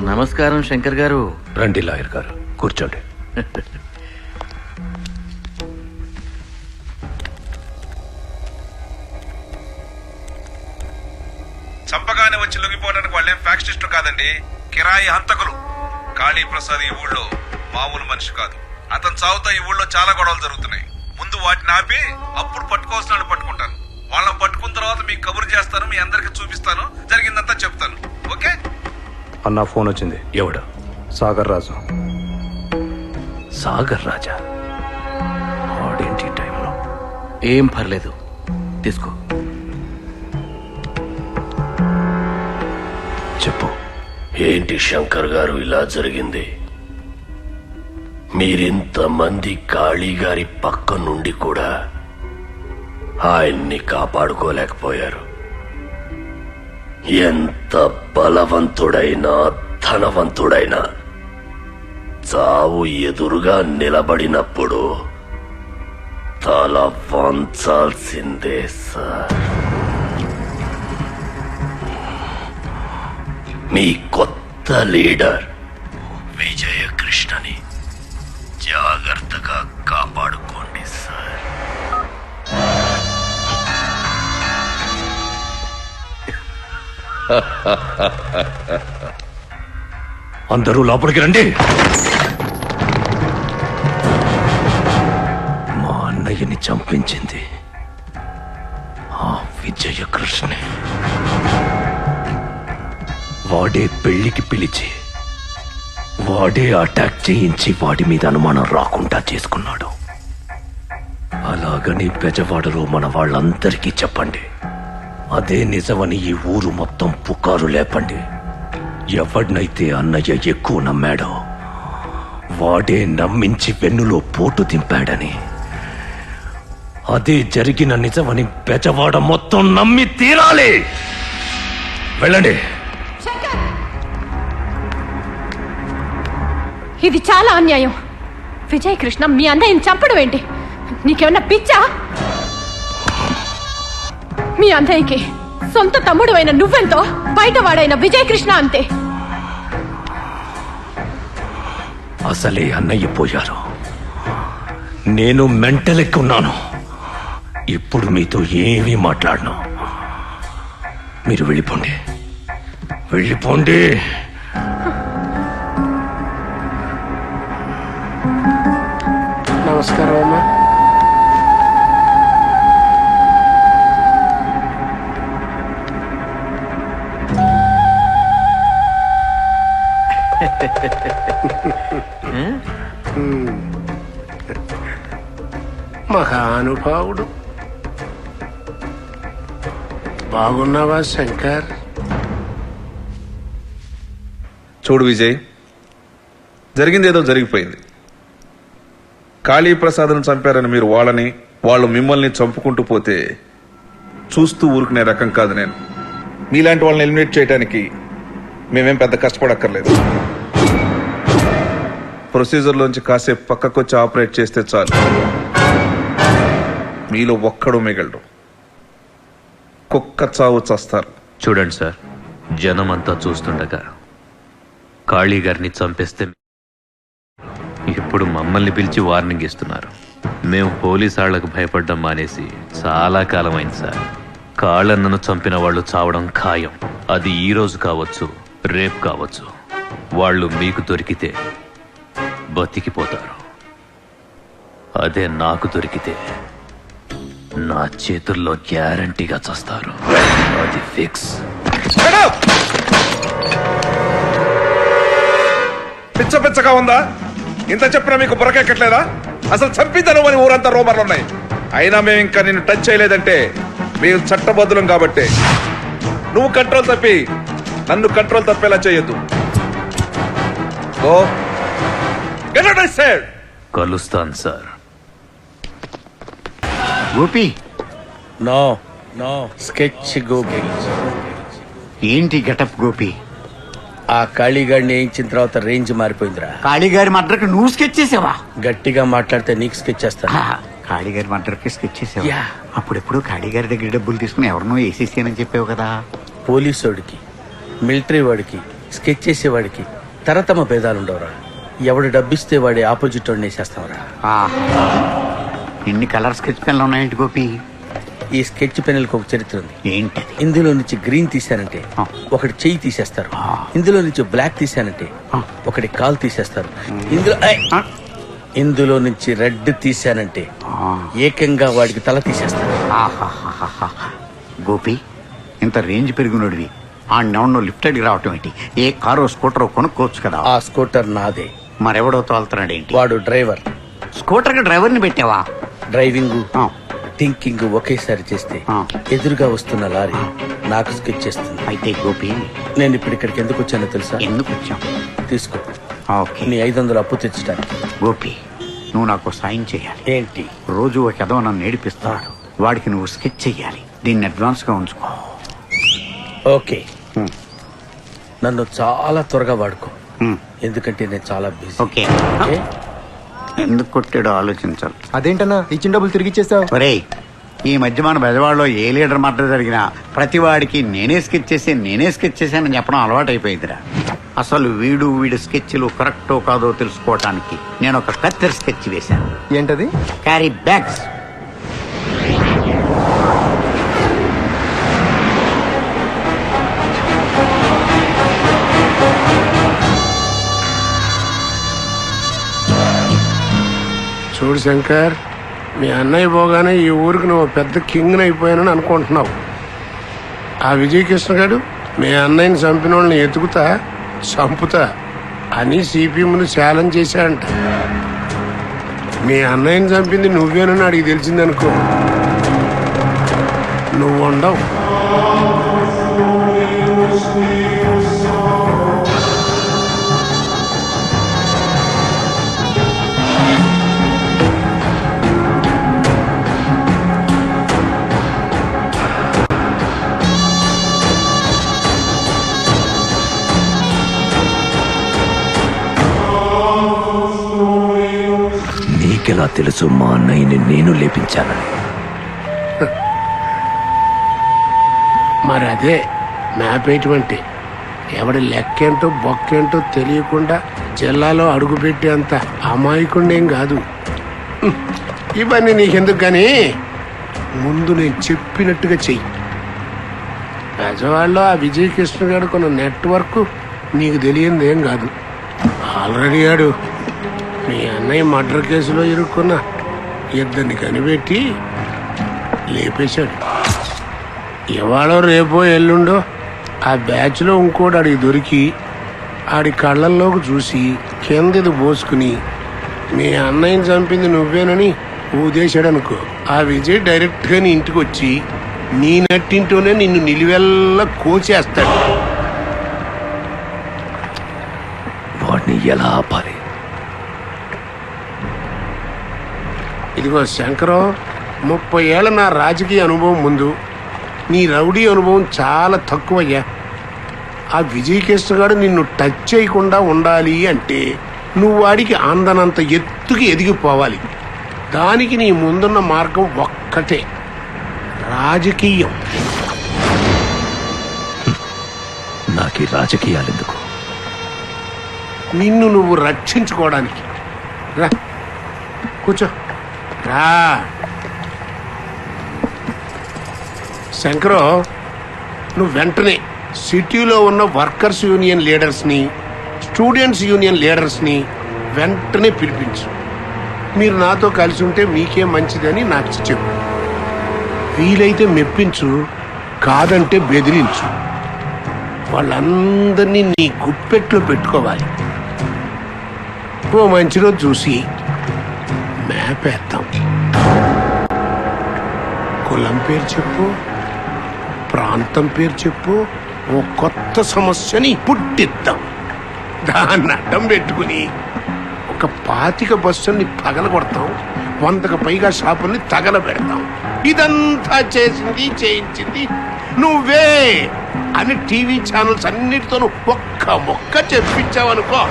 నమస్కారం శంకర్ గారు. రండి లాయర్ గారు, కూర్చోండి. చంపగానే వచ్చి లొంగిపోవడానికి వాళ్ళేం ఫ్యాక్షనిస్టులు కాదండి, కిరాయి హంతకులు. కాళీ ప్రసాద్ ఈ ఊళ్ళో మామూలు మనిషి కాదు. అతను చావుతో ఈ ఊళ్ళో చాలా గొడవలు జరుగుతున్నాయి. ముందు వాటిని ఆపి అప్పుడు పట్టుకోవాల్సిన వాళ్ళు పట్టుకుంటాను. వాళ్ళని పట్టుకున్న తర్వాత మీకు కబురు చేస్తాను, మీ అందరికి చూపిస్తాను, జరిగిందంతా చెప్తాను. ఓకే? అన్న ఫోన్ వచ్చింది. ఎవడు? సాగర్ రాజు. సాగర్ రాజా? ఆడేంటి టైంలో? ఏం పర్లేదు, తీసుకో. చెప్పు. ఏంటి శంకర్ గారు ఇలా జరిగింది? మీరింతమంది కాళీగారి పక్క నుండి కూడా ఆయన్ని కాపాడుకోలేకపోయారు. ఎంత బలవంతుడైనా ధనవంతుడైనా చావు ఎదురుగా నిలబడినప్పుడు తల వంచాల్సిందే సార్. మీ కొత్త లీడర్ విజయకృష్ణని జాగ్రత్తగా కాపాడుకోండి సార్. అందరూ లోపలికి రండి. మా అన్నయ్యని చంపించింది ఆ విజయకృష్ణే. వాడే పెళ్లికి పిలిచి వాడే అటాక్ చేయించి వాడి మీద అనుమానం రాకుండా చేసుకున్నాడు. అలాగని బెజవాడలో మన వాళ్ళందరికీ చెప్పండి. అదే నిజమని ఈ ఊరు మొత్తం పుకారు లేపండి. ఎవడినైతే అన్నయ్య ఎక్కువ నమ్మాడో వాడే నమ్మించి వెన్నులో పోటు దింపాడని అది జరిగిన నిజమని బెజవాడ మొత్తం నమ్మి తీరాలి. వెళ్ళండి. ఇది చాలా అన్యాయం. విజయ్ కృష్ణ మీ అన్నయ్యని చంపడం ఏంటి? నీకేమన్నా పిచ్చా? మీ అన్నయ్యకి సొంత తమ్ముడు అయిన నువ్వెంతో, బయటవాడైన విజయ్ కృష్ణ అంతే. అసలే అన్నయ్య పోయారు, నేను మెంటలెక్కున్నాను. ఇప్పుడు మీతో ఏమీ మాట్లాడను. మీరు వెళ్ళిపోండి, వెళ్ళిపోండి. నమస్కారం అమ్మా. మహానుభావుడు. బాగున్నావా శంకర్? చూడు విజయ్, జరిగిందేదో జరిగిపోయింది. కాళీప్రసాద్ను చంపారని మీరు వాళ్ళని, వాళ్ళు మిమ్మల్ని చంపుకుంటూ పోతే చూస్తూ ఊరుకునే రకం కాదు నేను. మీలాంటి వాళ్ళని ఎలిమినేట్ చేయడానికి మేమేం పెద్ద కష్టపడక్కర్లేదు. ప్రొసీజర్లోంచి కాసేపు పక్కకొచ్చి ఆపరేట్ చేస్తే చాలు, మీలో ఒక్కడు మిగలడు. కుక్క చావు చస్తారు. చూడండి సార్, జనమంతా చూస్తుండగా కాళీ గారిని చంపేస్తే ఇప్పుడు మమ్మల్ని పిలిచి వార్నింగ్ ఇస్తున్నారు. మేము పోలీసు వాళ్లకు భయపడ్డం మానేసి చాలా కాలం అయింది సార్. కాళ్ళన్నను చంపిన వాళ్ళు చావడం ఖాయం. అది ఈ రోజు కావచ్చు, రేపు కావచ్చు. వాళ్ళు మీకు దొరికితే బతికిపోతారు. అదే నాకు దొరికితే నా చేతుల్లో గ్యారంటీగా చస్తారు. అది ఫిక్స్. పిచ్చ పిచ్చగా ఉందా? ఇంత చెప్పినా మీకు బుర్రకెక్కట్లేదా? అసలు చంపిద్దను అని ఊరంతా రూమర్లు ఉన్నాయి. అయినా మేము ఇంకా నిన్ను టచ్ చేయలేదంటే మేము చట్టబద్ధులం కాబట్టి. నువ్వు కంట్రోల్ తప్పి నన్ను కంట్రోల్ తప్పేలా చేయొద్దు. కలుస్తాను sir. Gopi, no no sketch Gopi. ఏంటి గెటప్ గోపి? ఆ కాళీగాడిని వేయించిన తర్వాత రేంజ్ మారిపోయిందిరా. కాళీగారి మర్డర్కి నువ్వు స్కెచ్ చేసావా? గట్టిగా మాట్లాడితే నీకు స్కెచ్ చేస్తాను. కాళీగారి మర్డర్కి స్కెచ్ చేసావా? యా. అప్పుడెప్పుడు కాళీగారి దగ్గర డబ్బులు తీసుకుని ఎవరినో వేసేసానని చెప్పావు కదా. పోలీసు వాడికి, మిలిటరీ వాడికి, స్కెచ్ చేసేవాడికి తరతమ భేదాలు ఉండవురా. ఎవడు డబ్బిస్తే వాడి ఆపోజిట్ వాడిని వేసేస్తావురా. ఎన్ని కలర్ స్కెచ్ పెన్లు ఉన్నాయండి గోపి? ఈ స్కెచ్ పెన్నులకు ఒక చరిత్ర ఉంది. ఏంటది? ఇందులో నుంచి గ్రీన్ తీశానంటే ఒకటి చెయ్యి తీసేస్తారు. ఇందులో నుంచి బ్లాక్ తీశానంటే ఒకటి కాలు తీసేస్తారు. ఇందులో నుంచి రెడ్ తీశానంటే ఏకంగా వాడికి తల తీసేస్తారు. గోపి, ఇంత రేంజ్ పెరిగినోడివి ఆ నౌన్ లిఫ్ట్ అడిగి రావటం ఏంటి? ఏ కారో స్కూటర్ కొనుక్కోవచ్చు కదా. ఆ స్కూటర్ నాదే. మరెవడో తోలుతున్నాడు ఏంటి? వాడు డ్రైవర్. స్కూటర్ కి డ్రైవర్ ని పెట్టావా? డ్రైవింగ్ థింకింగ్ ఒకేసారి చేస్తే ఎదురుగా వస్తున్న లారీ నాకు స్కెచ్ చేస్తుంది. అయితే గోపి, నేను ఇప్పుడు ఇక్కడికి ఎందుకు వచ్చానో తెలుసా? ఎందుకు వచ్చాం? తీసుకో. ఓకే. నీ 500 అప్పు తెచ్చడానికి. గోపి, నువ్వు నాకు సాయం చేయాలి. ఏంటి? రోజు ఒక ఎదవ నన్ను ఏడిపిస్తాడు. వాడికి నువ్వు స్కెచ్ చెయ్యాలి. దీన్ని అడ్వాన్స్ గా ఉంచుకో. ఓకే. నన్ను చాలా త్వరగా వాడుకో, ఎందుకంటే నేను చాలా బిజీ. ఓకే. ఎందుకు కొట్టాడో ఆలోచించాలి. అదేంటన్నా ఇచ్చిన డబ్బులు తిరిగి ఇచ్చేసావు? ఒరేయ్, ఈ మధ్య మన బెజవాడలో ఏ లీడర్ మర్డర్ జరిగినా ప్రతి వాడికి నేనే స్కెచ్ చేశానని చెప్పడం అలవాటైపోయిందిరా. అసలు వీడి స్కెచ్లు కరెక్టో కాదో తెలుసుకోవటానికి నేను ఒక కత్తెర స్కెచ్ వేశాను. ఏంటది? Carry bags. చూడు శంకర్, మీ అన్నయ్య పోగానే ఈ ఊరికి నువ్వు పెద్ద కింగ్ అయిపోయానని అనుకుంటున్నావు. ఆ విజయకృష్ణ గారు మీ అన్నయ్యని చంపిన వాళ్ళని ఎతుకుతా చంపుతా అని సిపి ముందు ఛాలెంజ్ చేశాడంట. మీ అన్నయ్యని చంపింది నువ్వేనని అడిగి తెలిసిందనుకో, నువ్వు ఉండవు. నీకెలా తెలుసు మా అన్నయ్యని నేను లేపించానని? మరి అదే మ్యాపేటువంటి ఎవడి లెక్కేంటో బొక్కేంటో తెలియకుండా జిల్లాలో అడుగుపెట్టేంత అమాయకుండేం కాదు. ఇవన్నీ నీకెందుకు కానీ ముందు నేను చెప్పినట్టుగా చెయ్యి. పెజవాడలో ఆ విజయ్ కృష్ణ గారు కొన్న నెట్వర్క్ నీకు తెలియంది ఏం కాదు. ఆల్రెడీ ఆడు మీ అన్నయ్య మర్డర్ కేసులో ఇరుక్కున్న ఇద్దరిని కనిపెట్టి లేపేశాడు. ఇవాళ రేపో ఎల్లుండో ఆ బ్యాచ్లో ఇంకోటి ఆడికి దొరికి ఆడి కళ్ళల్లోకి చూసి కిందది పోసుకుని మీ అన్నయ్యని చంపింది నువ్వేనని ఊదేశాడు అనుకో, ఆ విజయ్ డైరెక్ట్గా నీ ఇంటికి వచ్చి నీ నట్టింటూనే నిన్ను నిలువెల్లా కోచేస్తాడు. వాడిని ఎలా ఆపాలి? ఇదిగో శంకరం, 30 ఏళ్ళ నా రాజకీయ అనుభవం ముందు నీ రౌడీ అనుభవం చాలా తక్కువయ్యా. ఆ విజయ్ కృష్ణ గారు నిన్ను టచ్ చేయకుండా ఉండాలి అంటే నువ్వు వాడికి అందనంత ఎత్తుకి ఎదిగిపోవాలి. దానికి నీ ముందున్న మార్గం ఒక్కటే, రాజకీయం. నాకు రాజకీయాలెందుకు? నిన్ను నువ్వు రక్షించుకోవడానికి. రా కూర్చో. రా శంకరం, నువ్వు వెంటనే సిటీలో ఉన్న వర్కర్స్ యూనియన్ లీడర్స్ని, స్టూడెంట్స్ యూనియన్ లీడర్స్ని వెంటనే పిలిపించు. మీరు నాతో కలిసి ఉంటే మీకే మంచిదని నాకు చెప్పు. వీలైతే మెప్పించు, కాదంటే బెదిరించు. వాళ్ళందరినీ నీ గుప్పెట్లో పెట్టుకోవాలి. ఓ మంచి రోజు చూసి మ్యాప్ వేద్దాం. కులం పేరు చెప్పు, ప్రాంతం పేరు చెప్పు, ఓ కొత్త సమస్యని పుట్టిద్దాం. దాన్ని అడ్డం పెట్టుకుని ఒక 25 బస్సుల్ని పగలగొడతాం, 100కు పైగా షాపుల్ని తగలబెడతాం. ఇదంతా చేసింది చేయించింది నువ్వే అని టీవీ ఛానల్స్ అన్నిటితోనూ ఒక్క మొక్క చెప్పించావనుకో,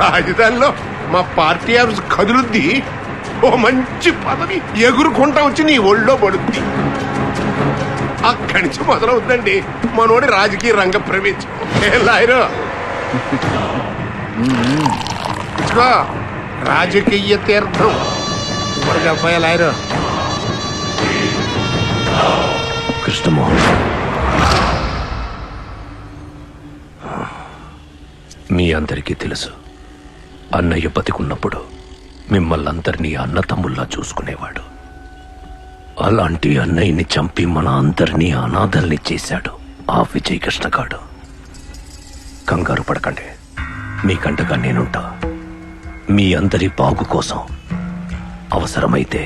రాజధానిలో మా పార్టీ ఆఫీస్ కదులుద్ది. ఓ మంచి పదవి ఎగురుకుంటా వచ్చి నీ ఒళ్ళో పడుద్ది. అక్కడి నుంచి మొదలవుతుందండి మనోడి రాజకీయ రంగ ప్రవేశం. లాయరు ఇచ్చుకో, రాజకీయ తీర్థం. ఇప్పుడు చెప్పాయా లాయరు? కృష్ణమోహన్, మీ అందరికీ తెలుసు, అన్నయ్య బతికున్నప్పుడు మిమ్మల్ని అందరినీ అన్న తమ్ముల్లా చూసుకునేవాడు. అలాంటి అన్నయ్యని చంపి మన అందరినీ అనాథల్ని చేశాడు ఆ విజయ్ కృష్ణగాడు. కంగారు పడకండి, మీకంటగా నేనుంటా. మీ అందరి బాగు కోసం అవసరమైతే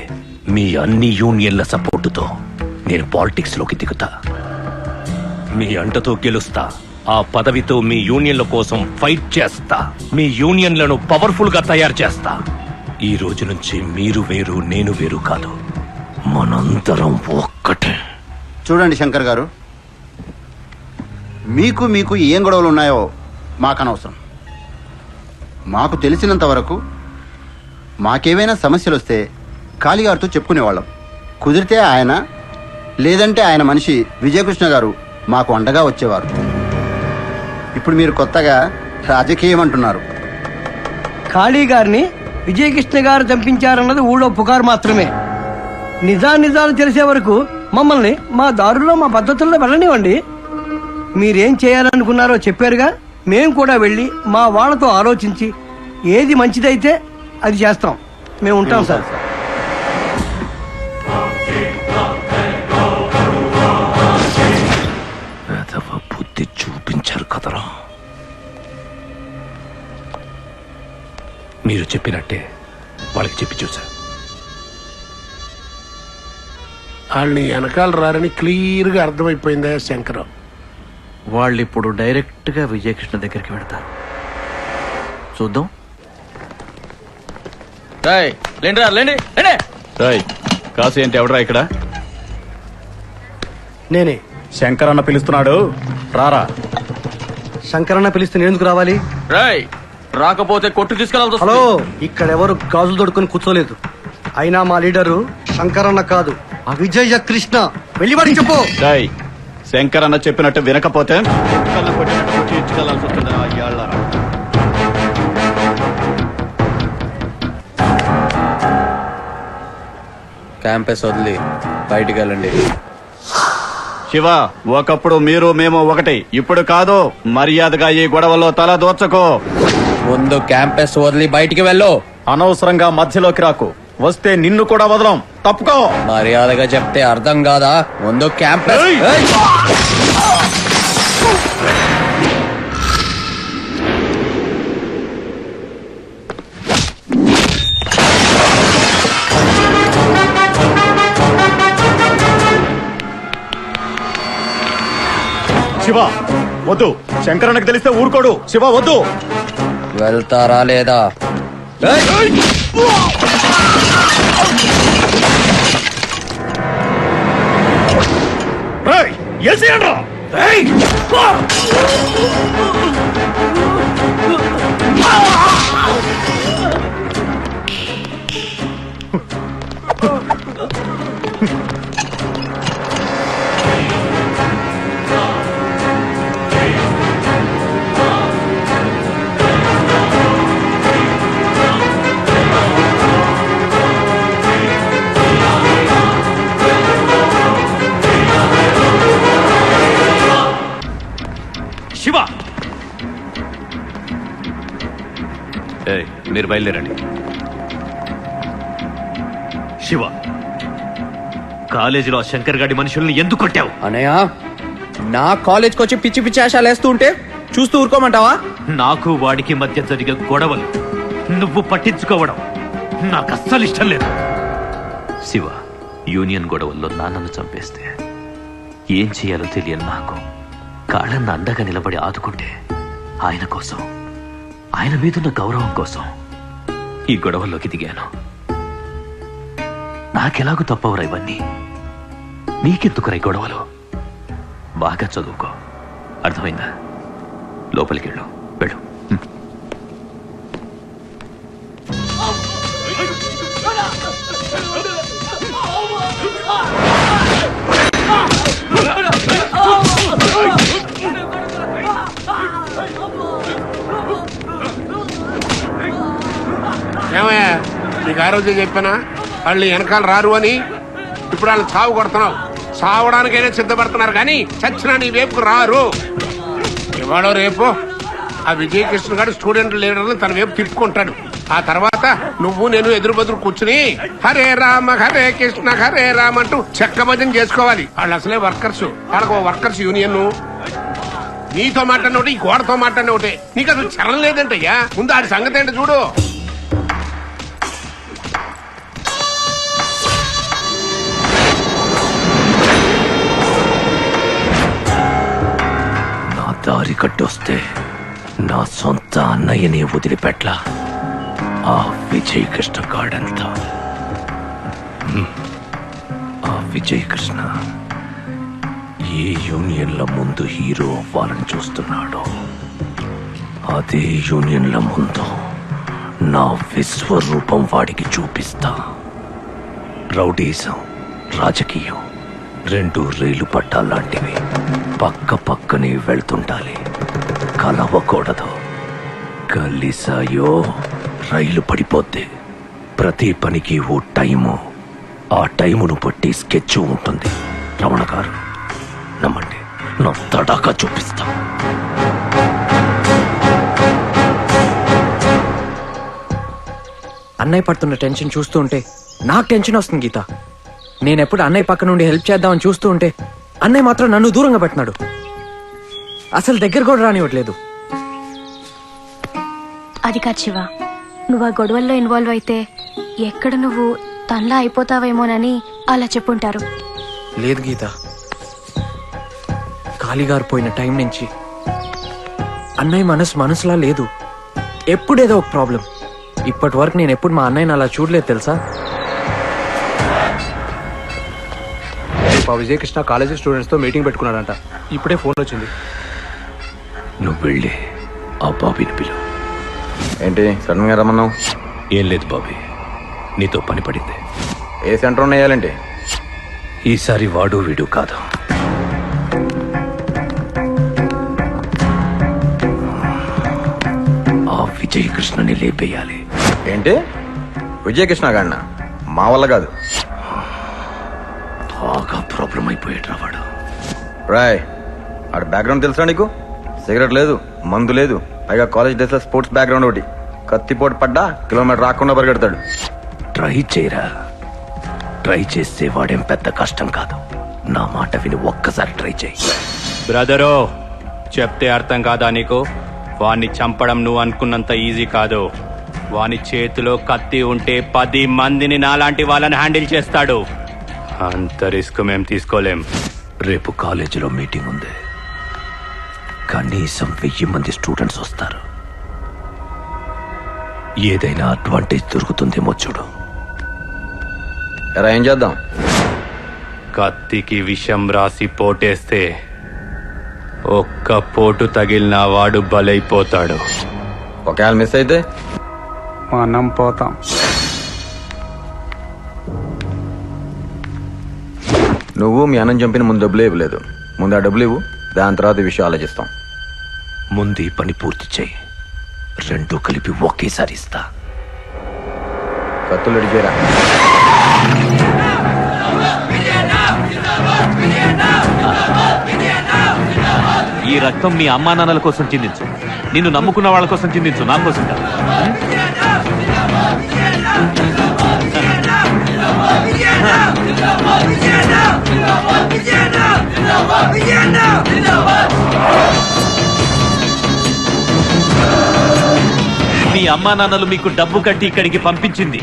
మీ అన్ని యూనియన్ల సపోర్టుతో నేను పాలిటిక్స్ లోకి దిగుతా. మీ అంటతో గెలుస్తా. ఆ పదవితో మీ యూనియన్ల కోసం ఫైట్ చేస్తా. మీ యూనియన్లను పవర్ఫుల్ గా తయారు చేస్తా. ఈ రోజు నుంచి మీరు వేరు, నేను వేరు కాదు, మనందరం ఒక్కటే. చూడండి శంకర్ గారు, మీకు ఏం గొడవలు ఉన్నాయో మాకనవసరం. మాకు తెలిసినంత వరకు మాకేవైనా సమస్యలు వస్తే కాళీగారితో చెప్పుకునేవాళ్ళం. కుదిరితే ఆయన, లేదంటే ఆయన మనిషి విజయకృష్ణ గారు మాకు అండగా వచ్చేవారు. ఇప్పుడు మీరు కొత్తగా రాజకీయం అంటున్నారు. ఖాళీ గారిని విజయకృష్ణ గారు చంపించారన్నది ఊళ్ళో పుకారు మాత్రమే. నిజాలు తెలిసే వరకు మమ్మల్ని మా దారుల్లో, మా పద్ధతుల్లో వెళ్ళనివ్వండి. మీరేం చేయాలనుకున్నారో చెప్పారుగా, మేం కూడా వెళ్ళి మా వాళ్ళతో ఆలోచించి ఏది మంచిదైతే అది చేస్తాం. మేము ఉంటాం సార్. బుద్ధి చూపించారు కదరా. మీరు చెప్పినట్టే వాళ్ళకి చెప్పి చూసా. వాళ్ళని వెనకాల రారని క్లియర్గా అర్థమైపోయిందా శంకరం? వాళ్ళు ఇప్పుడు డైరెక్ట్ గా విజయకృష్ణ దగ్గరికి వెళ్తారు. చూద్దాం. కాసు ఏంటి, ఎవడరా ఇక్కడ? నేనే. శంకర్ అన్న పిలుస్తున్నాడు, రారా. శంకరన్న పిలిస్తే నేను ఎందుకు రావాలి? రాయ్ రాకపోతే కొట్టు తీసుకెళ్ళాల్సి హలో, ఇక్కడెవరు గాజులు దొడుకుని కూర్చోలేదు. అయినా మా లీడరు శంకరన్న కాదు, ఆ విజయ కృష్ణ. వెళ్ళి వాడికి చెప్పు. శంకర్ అన్న చెప్పినట్టు వినకపోతే కుక్కల్ని కొట్టినట్టు కొట్టి ఇచ్చుకెళ్లాల్సి వస్తుంది. క్యాంపస్ వదిలి బయటికి వెళ్ళండి. శివ, ఒకప్పుడు మీరు మేము ఒకటి, ఇప్పుడు కాదు. మర్యాదగా ఈ గొడవలో తల దోచకో. ముందు క్యాంపస్ వదిలి బయటికి వెళ్ళు. అనవసరంగా మధ్యలోకి రాకు. వస్తే నిన్ను కూడా వదలం. తప్పుకో. మర్యాదగా చెప్తే అర్థం కాదా? ముందు క్యాంపస్. శివ వద్దు, శంకరన్నకు తెలిస్తే ఊరుకోడు. శివ వద్దు. వెళ్తారా లేదా? శివ, మీరు బయలుదేరండి. శివ, కాలేజీలో శంకర్ గాడి మనుషుల్ని ఎందుకు కొట్టావు? అనయ్య, నా కాలేజ్కి వచ్చి పిచ్చి పిచ్చి ఆశాలు వేస్తూ ఉంటే చూస్తూ ఊరుకోమంటావా? నాకు వాడికి మధ్య జరిగే గొడవలు నువ్వు పట్టించుకోవడం నాకు అస్సలు ఇష్టం లేదు. శివ, యూనియన్ గొడవల్లో నాన్నను చంపేస్తే ఏం చేయాలో తెలియని నాకు కాళ్ళన్న అండగా నిలబడి ఆదుకుంటే ఆయన కోసం, ఆయన మీదున్న గౌరవం కోసం ఈ గొడవల్లోకి దిగాను. నాకెలాగూ తప్పవురా ఇవన్నీ. నీకెందుకురా ఈ గొడవలు? బాగా చదువుకో, అర్థమైందా? లోపలికి వెళ్ళు. వెళ్ళు. ఏమయ్యా, నీకు ఆ రోజే చెప్పానా వాళ్ళు వెనకాల రారు అని? ఇప్పుడు వాళ్ళు చావు కొడుతున్నావు. చావడానికైనా సిద్ధపడుతున్నారు కానీ చచ్చినా నీ వైపుకు రారు. ఇవాళ రేపు ఆ విజయకృష్ణ గారు స్టూడెంట్ లీడర్లు తన వైపు తిప్పుకుంటాడు. ఆ తర్వాత నువ్వు నేను ఎదురు బదురు కూర్చుని హరే రామ హరే కృష్ణ హరే రామ అంటూ చెక్క భజన చేసుకోవాలి. వాళ్ళు అసలే వర్కర్స్, వాళ్ళకు వర్కర్స్ యూనియన్. నీతో మాట్లాడిన ఒకటి, ఈ గోడతో మాట్లాడిన ఒకటి. నీకు అసలు చలం లేదంటయ్యా. ముందు ఆడి సంగతి ఏంటో చూడు. దారి కట్టొస్తే నా సొంత అన్నయ్యని వదిలిపెట్ల. ఆ విజయ్ కృష్ణ గాడంతా, ఆ విజయ్ కృష్ణ ఏ యూనియన్ల ముందు హీరో అవ్వాలని చూస్తున్నాడో అదే యూనియన్ల ముందు నా విశ్వరూపం వాడికి చూపిస్తా. రౌడీజం, రాజకీయం రెండు రైలు పట్టాలాంటివి. పక్క పక్కనే వెళ్తుండాలి, కలవకూడదు. కలిసాయో రైలు పడిపోద్ది. ప్రతి పనికి ఓ టైము, ఆ టైమును బట్టి స్కెచ్ ఉంటుంది. రమణ గారు నమ్మండి, నా తడాకా చూపిస్తా. అన్నయ్య పడుతున్న టెన్షన్ చూస్తూ ఉంటే నాకు టెన్షన్ వస్తుంది గీత. నేనెప్పుడు అన్నయ్య పక్క నుండి హెల్ప్ చేద్దామని చూస్తూ ఉంటే అన్నయ్య మాత్రం నన్ను దూరంగా పెట్టినాడు. అసలు దగ్గర కూడా రానివ్వట్లేదు. అది కాదు శివ, నువ్వు ఆ గొడవల్లో ఇన్వాల్వ్ అయితే ఎక్కడ నువ్వు తనలా అయిపోతావేమోనని అలా చెప్పుంటారు. లేదు గీత, కాళీగారు పోయిన టైం నుంచి అన్నయ్య మనసులా లేదు. ఎప్పుడేదో ఒక ప్రాబ్లం. ఇప్పటి వరకు నేను ఎప్పుడు మా అన్నయ్యని అలా చూడలేదు తెలుసా. విజయకృష్ణ కాలేజీ స్టూడెంట్స్ తో మీటింగ్ పెట్టుకున్నాడంట. ఇప్పుడే ఫోన్ వచ్చింది. నువ్వు వెళ్ళి ఆ బాబీని పిలు. ఏంటి సడన్ గా రమ్మన్నావు? ఏం లేదు బాబీ, నీతో పని పడింది. ఏ సెంటర్ వేయాలంటే? ఈసారి వాడు వీడు కాదు, ఆ విజయ్ కృష్ణని లేపేయాలి. ఏంటి విజయకృష్ణ గాడిన? మా వల్ల కాదు. బాగా ప్రాబ్లం అయిపోయాడు వాడు. రాయ్, ఆడ బ్యాక్గ్రౌండ్ తెలుసా నీకు? సిగరెట్ లేదు, మందు లేదు, పైగా కాలేజ్ డేస్ లో స్పోర్ట్స్ బ్యాక్గ్రౌండ్ ఒకటి. కత్తిపోటు పడ్డా కిలోమీటర్ రాకుండా పరిగెడతాడు. ట్రై చేయరా, ట్రై చేస్తే వాడేం పెద్ద కష్టం కాదు. నా మాట విని ఒక్కసారి ట్రై చేయి. బ్రదరో, చెప్తే అర్థం కాదా నీకు? వాణ్ణి చంపడం నువ్వు అనుకున్నంత ఈజీ కాదు. వాని చేతిలో కత్తి ఉంటే 10 మందిని నాలాంటి వాళ్ళని హ్యాండిల్ చేస్తాడు. అంత రిస్క్ మేం తీసుకోలేం. రేపు కాలేజీలో మీటింగ్ ఉంది, కనీసం 1000 మంది స్టూడెంట్స్ వస్తారు. ఏదైనా అడ్వాంటేజ్ దొరుకుతుందేమో చూడు. ఎరా ఏం చేద్దాం? కత్తికి విషం రాసి పోటేస్తే ఒక్క పోటు తగిలిన వాడు బలైపోతాడు. ఒకవేళ మిస్ అయితే మనం పోతాం. నువ్వు మీ అన్నం చంపిన ముందు డబ్బులు ఇవ్వలేదు. ముందు ఆ డబ్బులు ఇవ్వు, దాని తర్వాత ఈ విషయం ఆలోచిస్తాం. ముందు ఈ పని పూర్తి చేయి, 2 కలిపి ఒకేసారి ఇస్తా. కత్తులు రెడీ చేయరా. ఈ రక్తం మీ అమ్మా నాన్నల కోసం చిందించు, నిన్ను నమ్ముకున్న వాళ్ళ కోసం చిందించు, నా కోసం కాదు. మీ అమ్మా నాన్నలు మీకు డబ్బు కట్టి ఇక్కడికి పంపించింది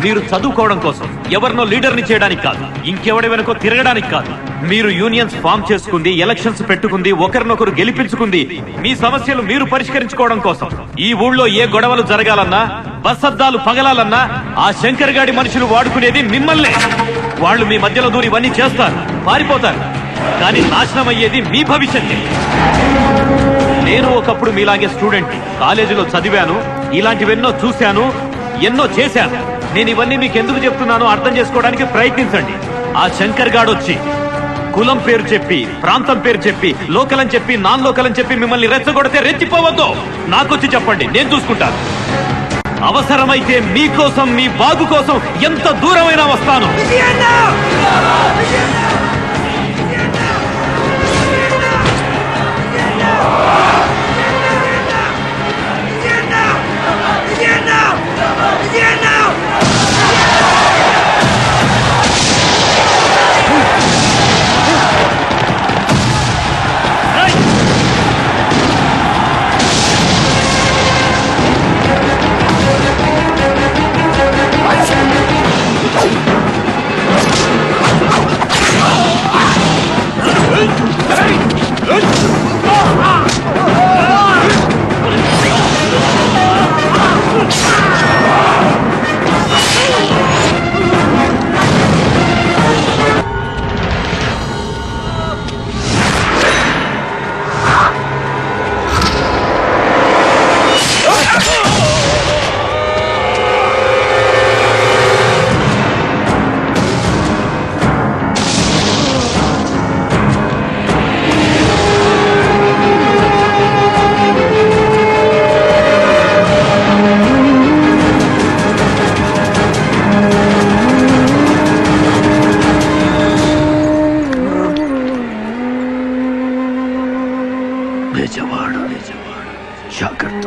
మీరు చదువుకోవడం కోసం, ఎవరినో లీడర్ని చేయడానికి కాదు, ఇంకెవడి వెనుకో తిరగడానికి కాదు. మీరు యూనియన్స్ ఫామ్ చేసుకుంది, ఎలక్షన్స్ పెట్టుకుంది, ఒకరినొకరు గెలిపించుకుంది మీ సమస్యలు మీరు పరిష్కరించుకోవడం కోసం. ఈ ఊళ్ళో ఏ గొడవలు జరగాలన్నా, బస్సద్దాలు పగలాలన్నా ఆ శంకర్ గాడి మనుషులు వాడుకునేది మిమ్మల్నే. వాళ్ళు మీ మధ్యలో దూరి ఇవన్నీ చేస్తారు, పారిపోతారు, కానీ నాశనం అయ్యేది మీ భవిష్యత్తు. నేను ఒకప్పుడు మీలాగే స్టూడెంట్, కాలేజీలో చదివాను, ఇలాంటివెన్నో చూశాను, ఎన్నో చేశాను. నేను ఇవన్నీ మీకు ఎందుకు చెప్తున్నానో అర్థం చేసుకోవడానికి ప్రయత్నించండి. ఆ శంకర్ గాడు వచ్చి కులం పేరు చెప్పి, ప్రాంతం పేరు చెప్పి, లోకల్ అని చెప్పి, నాన్ లోకల్ అని చెప్పి మిమ్మల్ని రెచ్చగొడితే రెచ్చిపోవద్దు. నాకొచ్చి చెప్పండి, నేను చూసుకుంటాను. అవసరమైతే మీకోసం, మీ బాగు కోసం ఎంత దూరమైనా వస్తాను. జాగ్రత్త.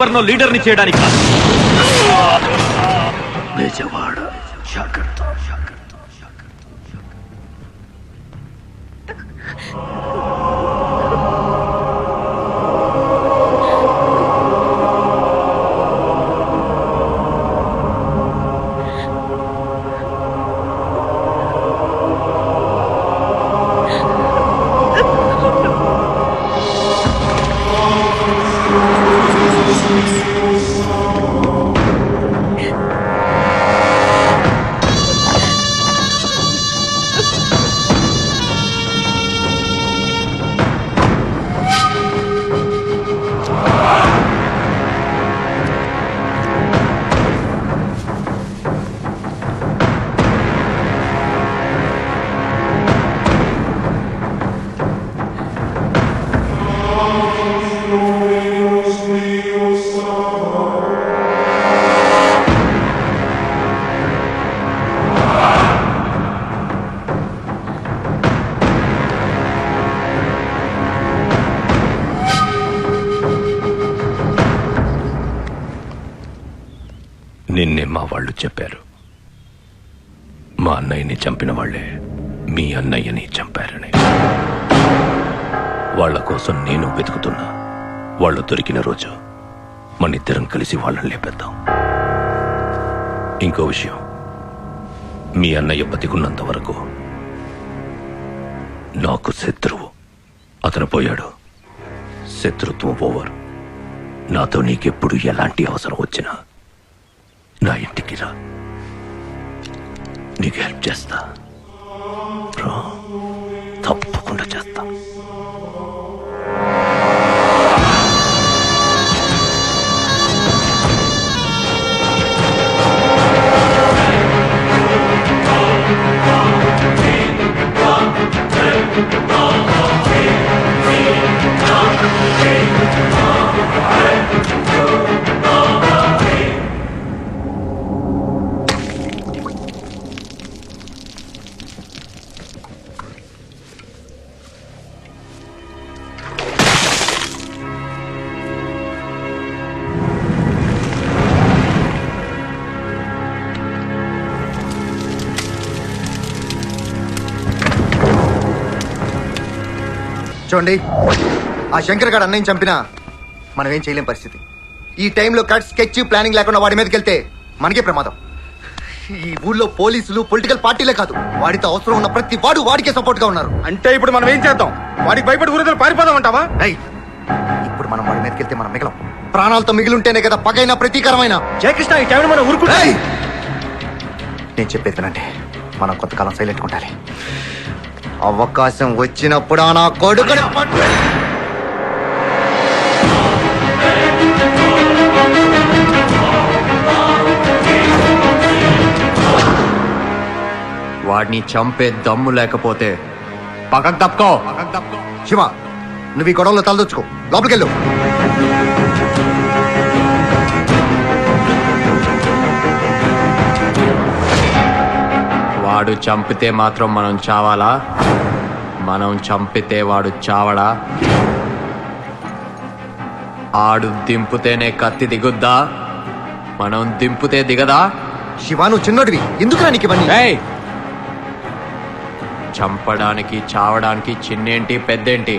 ఎవరినో లీడర్ని చేయడానికి కాదు. బేజవాడ జాగ్రత్త. నిన్నే మా వాళ్ళు చెప్పారు. మా అన్నయ్యని చంపిన వాళ్లే మీ అన్నయ్యని చంపారని. వాళ్ల కోసం నేను వెతుకుతున్నా. వాళ్ళు దొరికిన రోజు మనిద్దరం కలిసి వాళ్ళని లేపేద్దాం. ఇంకో విషయం, మీ అన్నయ్య బతికున్నంత వరకు నాకు శత్రువు. అతను పోయాడు, శత్రుత్వం ఓవర్. నాతో నీకెప్పుడు ఎలాంటి అవసరం వచ్చినా నా ఇంటికి రా, నీకు హెల్ప్ చేస్తా. తప్పకుండా చేస్తా. చూడండి, ఆ శంకర్ గారు అన్నయ్యని చంపినా మనం ఏం చేయలేం పరిస్థితి. ఈ టైంలో కట్ స్కెచ్ ప్లానింగ్ లేకుండా వాడి మీదకి వెళ్తే మనకే ప్రమాదం. ఈ ఊళ్ళో పోలీసులు పొలిటికల్ పార్టీలే కాదు, వాడితో అవసరం ఉన్న ప్రతి వాడు వాడికే సపోర్ట్ గా ఉన్నారు. అంటే ఇప్పుడు మనం ఏం చేద్దాం? వాడికి భయపడి ఊరితో పారిపోదాం అంటావా? ఇప్పుడు మనం వాడి మీదకి వెళ్తే మనం మిగలం. ప్రాణాలతో మిగిలింటేనే కదా పగైనా ప్రతీకారమైన. జయకృష్ణ, ఈ టైంలో మనం ఊరుకు. నేను చెప్పేది వినండి, మనం కొంతకాలం సైలెంట్ ఉండాలి. అవకాశం వచ్చినప్పుడు నా కొడుకుని వాడిని చంపే దమ్ము లేకపోతే పక్కకు తప్పుకో. శివ, నువ్వు ఈ గొడవలో తలదొచ్చుకో, లోపలికెళ్ళు. వాడు చంపితే మాత్రం మనం చావాలా? మనం చంపితే వాడు చావడా? ఆడు దింపుతేనే కత్తి దిగుద్దా? మనం దింపుతే దిగదా? శివ, నువ్వు చిన్నోడివి, ఎందుకురా నీకు ఇవన్నీ? చంపడానికి చావడానికి చిన్నేంటి పెద్దేంటి?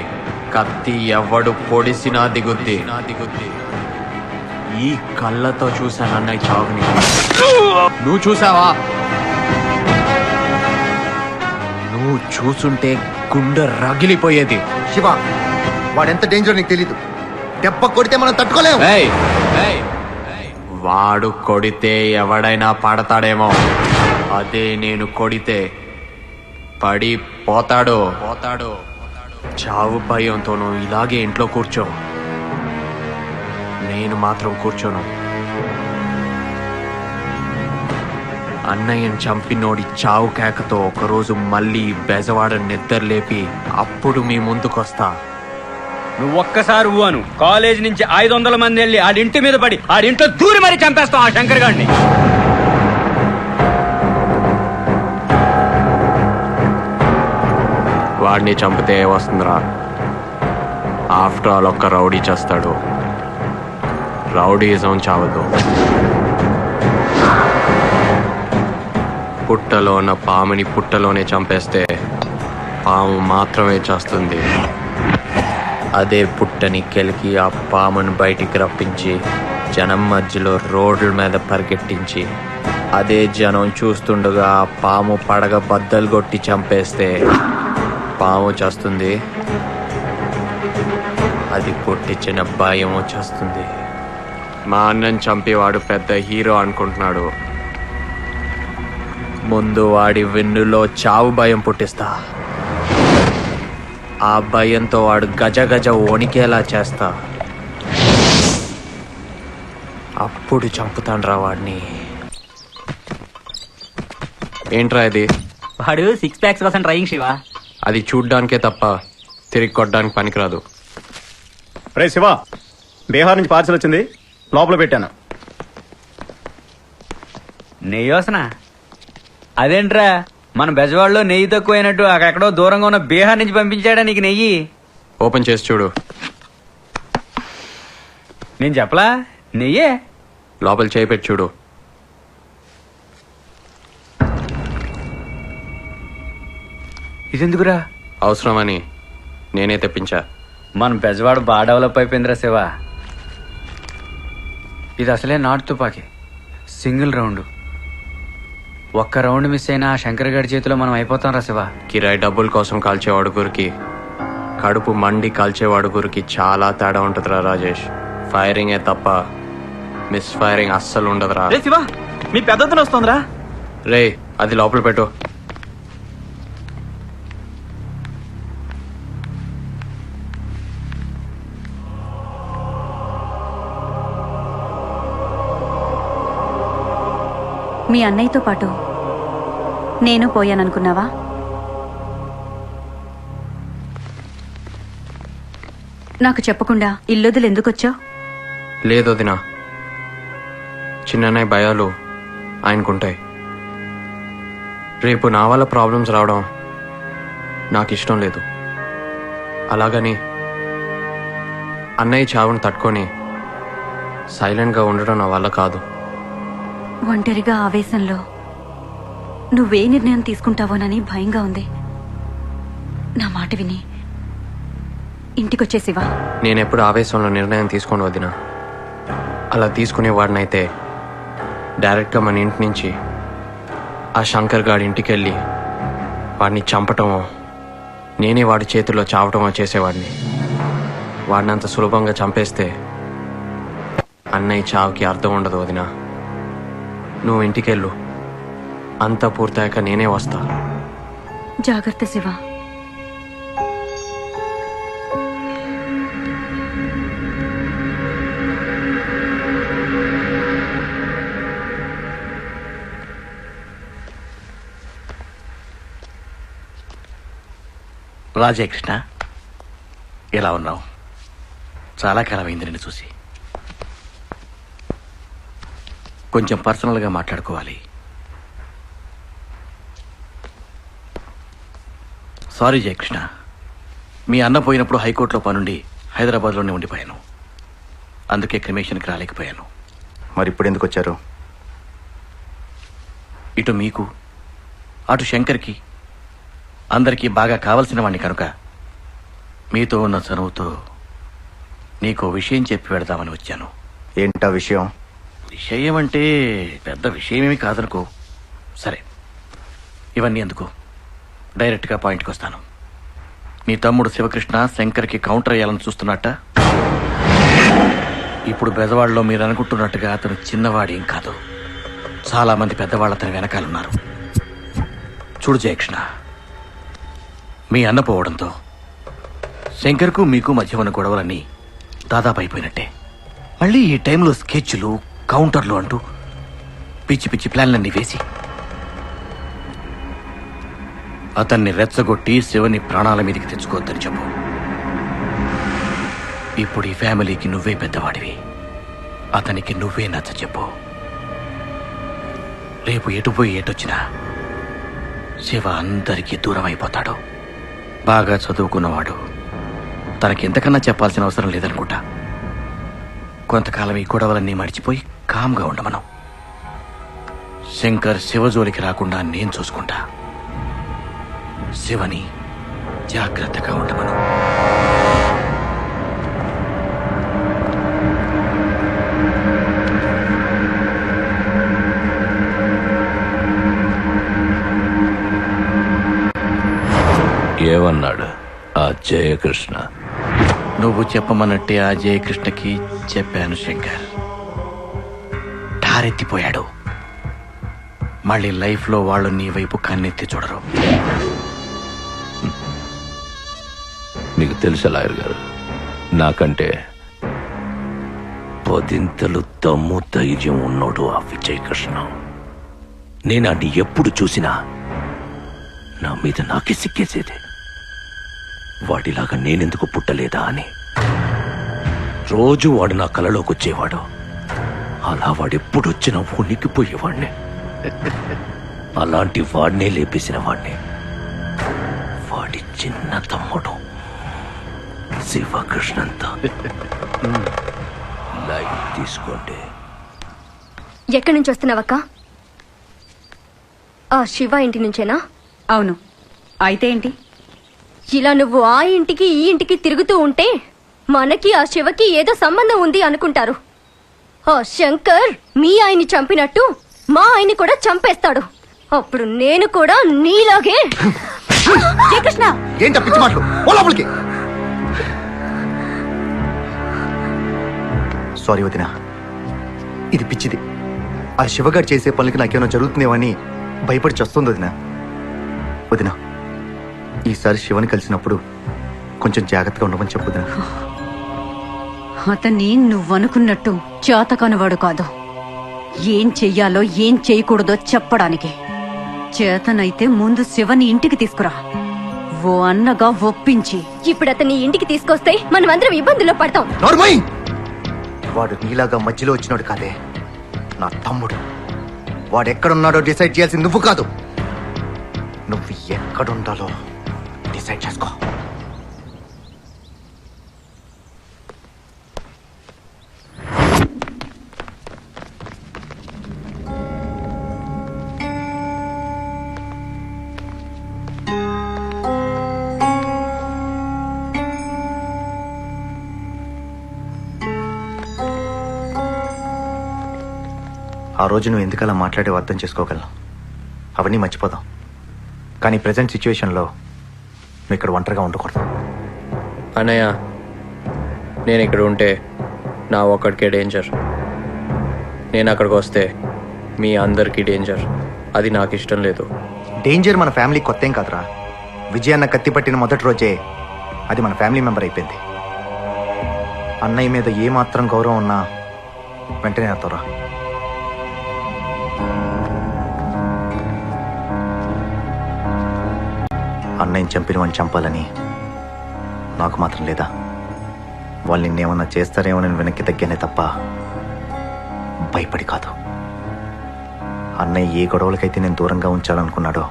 కత్తి ఎవడు పొడిసినా దిగుద్ది. ఈ కళ్ళతో చూశాను అన్నయ్య చావుని. నువ్వు చూసావా? నువ్వు చూసుంటే గుండె రగిలిపోయేది. శివ, వాడెంత డేంజర్ నీకు తెలీదు. దెబ్బ కొడితే మనం తట్టుకోలేము. వాడు కొడితే ఎవడైనా పడతాడేమో, అదే నేను కొడితే పడిపోతాడు. చావు భయంతోనూ ఇలాగే ఇంట్లో కూర్చో. నేను మాత్రం కూర్చోను. అన్నయ్యని చంపినోడి చావు కేకతో ఒకరోజు మళ్ళీ బెజవాడ నిద్రలేపి అప్పుడు మీ ముందుకొస్తా. నువ్వు ఒక్కసారి ఊను, కాలేజ్ నుంచి 500 మంది వెళ్ళి ఆడింటి మీద పడి ఆడింట్లో దూరి మరీ చంపేస్తావు ఆ శంకర్ గారిని. వాడిని చంపితే వస్తుందిరా? ఆఫ్టర్ ఆల్ ఒక్క రౌడీ చేస్తాడు, రౌడీజం చావదు. పుట్టలో ఉన్న పాముని పుట్టలోనే చంపేస్తే పాము మాత్రమే చేస్తుంది. అదే పుట్టని కెలికి ఆ పాముని బయటికి రప్పించి జనం మధ్యలో రోడ్ల మీద పరిగెట్టించి అదే జనం చూస్తుండగా ఆ పాము పడగ బద్దలు కొట్టి చంపేస్తే పాము చేస్తుంది, అది కొట్టించిన భయం వచ్చేస్తుంది. మా అన్నని చంపేవాడు పెద్ద హీరో అనుకుంటున్నాడు. ముందు వాడి వెన్నులో చావు భయం పుట్టిస్తా. ఆ భయంతో వాడు గజ గజ వణికేలా చేస్తా. అప్పుడు చంపుతాన్రా వాడిని. ఏంట్రా ఇది? వాడు 6 packs కోసం ట్రైయింగ్ శివ. అది చూడ్డానికే తప్ప తిరిగి కొట్టడానికి పనికిరాదు. రే శివ, బీహార్ నుంచి పార్సల్ వచ్చింది, లోపల పెట్టాను. నెయ్యి వసనా? అదేంట్రా, మన బెజవాడలో నెయ్యి తక్కువైనట్టు అక్కడెక్కడో దూరంగా ఉన్న బీహార్ నుంచి పంపించాడా నీకు నెయ్యి? ఓపెన్ చేసి చూడు. నేను చెప్పలా నెయ్యే. లోపల చేయి పెట్టి చూడు. ఇదెందుకురా? అవసరమని నేనే తెప్పించా. మన బెజవాడ బాగా డెవలప్ అయిపోయిందిరా శివ. ఇది అసలే నాటు తుపాకీ, సింగిల్ రౌండ్. ఒక్క రౌండ్ మిస్ అయినా ఆ శంకర్ గడి చేతిలో మనం అయిపోతాం రా శివ. కిరాయి డబ్బుల కోసం కాల్చేవాడు గురికి, కడుపు మండి కాల్చేవాడు గురికి చాలా తేడా ఉంటుందిరా రాజేష్. ఫైరింగే తప్ప మిస్ ఫైరింగ్ అస్సలు ఉండదురా. శివ, మీ పెద్దతను వస్తుందిరా. రే, అది లోపల పెట్టు. మీ అన్నయ్యతో పాటు నేను పోయాననుకున్నావా? నాకు చెప్పకుండా ఇల్లొదులు ఎందుకొచ్చావు? లేదు వదినా, చిన్నన్నయ్య భయాలు ఆయనకుంటాయి. రేపు నా వల్ల ప్రాబ్లమ్స్ రావడం నాకు ఇష్టం లేదు. అలాగని అన్నయ్య చావును తట్టుకొని సైలెంట్గా ఉండడం నా వల్ల కాదు. ఒంటరిగా ఆవేశంలో నువ్వే నిర్ణయం తీసుకుంటావోనని భయంగా ఉంది. నా మాట విని ఇంటికొచ్చేసివా? నేనెప్పుడు ఆవేశంలో నిర్ణయం తీసుకోను వదినా. అలా తీసుకునేవాడినైతే డైరెక్ట్గా మన ఇంటి నుంచి ఆ శంకర్ గాడి ఇంటికి వెళ్ళి వాడిని చంపటమో నేనే వాడి చేతుల్లో చావటమో చేసేవాడిని. వాడిని అంత సులభంగా చంపేస్తే అన్నయ్య చావుకి అర్థం ఉండదు వదినా. నువ్వు ఇంటికెళ్ళు, అంతా పూర్తయ్యాక నేనే వస్తా. జాగ్రత్త శివ. రాజే కృష్ణ, ఎలా ఉన్నావు? చాలా కాలమైంది నిన్ను చూసి. కొంచెం పర్సనల్గా మాట్లాడుకోవాలి. సారీ జయకృష్ణ, మీ అన్న పోయినప్పుడు హైకోర్టులో పనుండి హైదరాబాద్లోనే ఉండిపోయాను. అందుకే క్రిమేషన్కి రాలేకపోయాను. మరి ఇప్పుడు ఎందుకు వచ్చారు? ఇటు మీకు అటు శంకర్కి అందరికీ బాగా కావలసిన వాడిని కనుక మీతో ఉన్న చనువుతో నీకో విషయం చెప్పి పెడదామని వచ్చాను. ఏంటా విషయం? విషయం అంటే పెద్ద విషయమేమి కాదనుకో. సరే, ఇవన్నీ ఎందుకు, డైరెక్ట్గా పాయింట్కి వస్తాను. నీ తమ్ముడు శివకృష్ణ శంకర్కి కౌంటర్ అయ్యాలని చూస్తున్నట్ట. ఇప్పుడు బెజవాడలో మీరు అనుకుంటున్నట్టుగా అతను చిన్నవాడేం కాదు. చాలామంది పెద్దవాళ్ళు అతని వెనకాలన్నారు. చూడు జయకృష్ణ, మీ అన్న పోవడంతో శంకర్కు మీకు మధ్య ఉన్న గొడవలన్నీ దాదాపు అయిపోయినట్టే. మళ్ళీ ఈ టైంలో స్కెచ్లు కౌంటర్లు అంటూ పిచ్చి పిచ్చి ప్లాన్లన్నీ వేసి అతన్ని రెచ్చగొట్టి శివని ప్రాణాల మీదకి తెచ్చుకోవద్దని చెప్పు. ఇప్పుడు ఈ ఫ్యామిలీకి నువ్వే పెద్దవాడివి, అతనికి నువ్వే నచ్చ చెప్పు. రేపు ఎటుపోయి ఎటొచ్చినా శివ అందరికీ దూరం అయిపోతాడు. బాగా చదువుకున్నవాడు, తనకింతకన్నా చెప్పాల్సిన అవసరం లేదనుకుంటా. కొంతకాలం ఈ గొడవలన్నీ మర్చిపోయి కామ్గా ఉండమను. శంకర్ శివజోలికి రాకుండా నేను చూసుకుంటా. శివని జాగ్రత్తగా ఉండమను. ఏమన్నాడు ఆ జయకృష్ణ? నువ్వు చెప్పమన్నట్టే ఆ జయకృష్ణకి చెప్పాను శంకర్. ఠారెత్తిపోయాడు. మళ్ళీ లైఫ్లో వాళ్ళు నీ వైపు కన్నెత్తి చూడరు. నీకు తెలుసా లాయర్ గారు, నాకంటే పదింతలు దమ్ము ధైర్యం ఉన్నోడు ఆ విజయకృష్ణ. నేను అన్ని ఎప్పుడు చూసినా నా మీద నాకే సిక్కేసేది. వాడిలాగా నేనెందుకు పుట్టలేదా అని. రోజు వాడు నా కలలోకి వచ్చేవాడు. అలా వాడెప్పుడు వచ్చినా ఉనికిపోయేవాడిని. అలాంటి వాడినే లేపేసిన వాడిని వాడి చిన్న తమ్ముడు శివకృష్ణంతో. లైట్ తీసుకోండి. ఎక్కడి నుంచి వస్తున్నావక్క? ఆ శివ ఇంటి నుంచేనా? అవును. అయితే ఏంటి? ఇలా నువ్వు ఆ ఇంటికి ఈ ఇంటికి తిరుగుతూ ఉంటే మనకి ఆ శివకి ఏదో సంబంధం ఉంది అనుకుంటారు. ఆ శంకర్ మీ ఆయన్ని చంపినట్టు మా ఆయన్ని కూడా చంపేస్తాడు. అప్పుడు నేను కూడా నీలాగే. కృష్ణ ఏంటి పిచ్చి మాటలు? ఓ లోపలికి. సారీ వదిన, ఇది పిచ్చిది. ఆ శివగారు చేసే పనులకి నాకేమైనా జరుగుతుందేమని భయపడి చస్తుంది వదిన. వదిన, ఈసారి శివని కలిసినప్పుడు కొంచెం జాగ్రత్తగా ఉండమని చెప్పు వదిన. అతన్ని నువ్వనుకున్నట్టు చేతకానివాడు కాదు. ఏం చెయ్యాలో ఏం చేయకూడదో చెప్పడానికి. చేతనైతే ముందు శివని ఇంటికి తీసుకురా. ఓ అన్నగా ఒప్పించి. ఇప్పుడు అతన్ని ఇంటికి తీసుకొస్తే మనమందరం ఇబ్బందుల్లో పడతాం. నోర్మయ్! వాడు నీలాగా మధ్యలో వచ్చినాడు కాదే, నా తమ్ముడు. వాడెక్కడున్నాడో డిసైడ్ చేయాల్సింది నువ్వు కాదు. నువ్వు ఎక్కడుండాలో డిసైడ్ చేసుకో. ఆ రోజు నువ్వు ఎందుకలా మాట్లాడే అర్థం చేసుకోగలను. అవన్నీ మర్చిపోదాం. కానీ ప్రజెంట్ సిచ్యువేషన్లో నువ్వు ఇక్కడ ఒంటరిగా ఉండకూడదు. అన్నయ్య, నేను ఇక్కడ ఉంటే నా ఒక్కడికే డేంజర్. నేను అక్కడికి వస్తే మీ అందరికీ డేంజర్. అది నాకు ఇష్టం లేదు. డేంజర్ మన ఫ్యామిలీ కొత్త ఏం కాదురా. విజయన్న కత్తి పట్టిన మొదటి రోజే అది మన ఫ్యామిలీ మెంబర్ అయిపోయింది. అన్నయ్య మీద ఏమాత్రం గౌరవం ఉన్నా వెంటనే అతరా. అన్నయ్యని చంపిన వాడిని చంపాలని నాకు మాత్రం లేదా? వాళ్ళు నిన్నేమన్నా చేస్తారేమో నేను వెనక్కి తగ్గానే తప్ప భయపడి కాదు. అన్నయ్య ఏ గొడవలకైతే నేను దూరంగా ఉంచాలనుకున్నాడో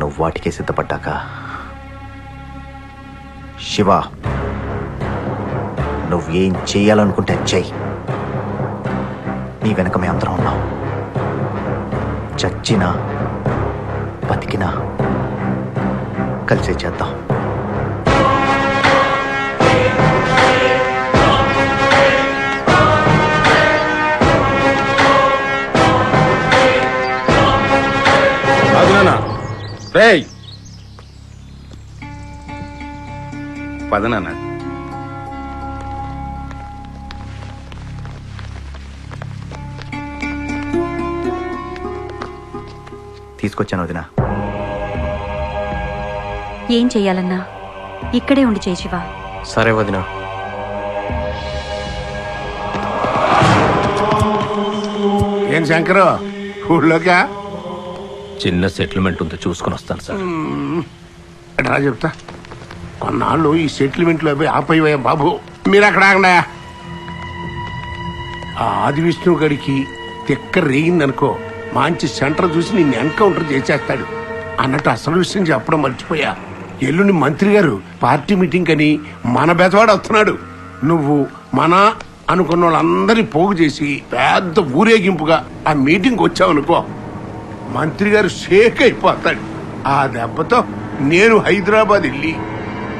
నువ్వు వాటికే సిద్ధపడ్డాక, శివ నువ్వేం చెయ్యాలనుకుంటే చెయ్యి. నీ వెనక మేము అందరం ఉన్నాం. చచ్చినా బతికినా కలిసే చేద్దాం. పదనాన్న. తీసుకొచ్చాను వదినా. ఏం చెయ్యాలన్నా ఇక్కడే ఉండి చేయి శివ. సరే వదినా. ఏం శంకర్, ఊళ్ళోకా? చిన్న సెటిల్మెంట్ ఉంది, చూసుకుని వస్తాను సార్. రా చెప్తా. కొన్నాళ్ళు ఈ సెటిల్మెంట్లు అవి ఆపయ్యా బాబు. మీరు అక్కడ ఆగండాయా. ఆ ఆది విష్ణు గడికి తిక్క రేగిందనుకో, మంచి సెంటర్ చూసి నిన్ను ఎన్కౌంటర్ చేసేస్తాడు అన్నట్టు అసలు విషయం చెప్పడం మర్చిపోయా. ఎల్లుండి మంత్రి గారు పార్టీ మీటింగ్ అని మన బెజవాడ వస్తున్నాడు. నువ్వు మన అనుకున్న వాళ్ళందరినీ పోగు చేసి పెద్ద ఊరేగింపుగా ఆ మీటింగ్ వచ్చావనుకో, మంత్రి గారు షేక్ అయిపోతాడు. ఆ దెబ్బతో నేను హైదరాబాద్ వెళ్ళి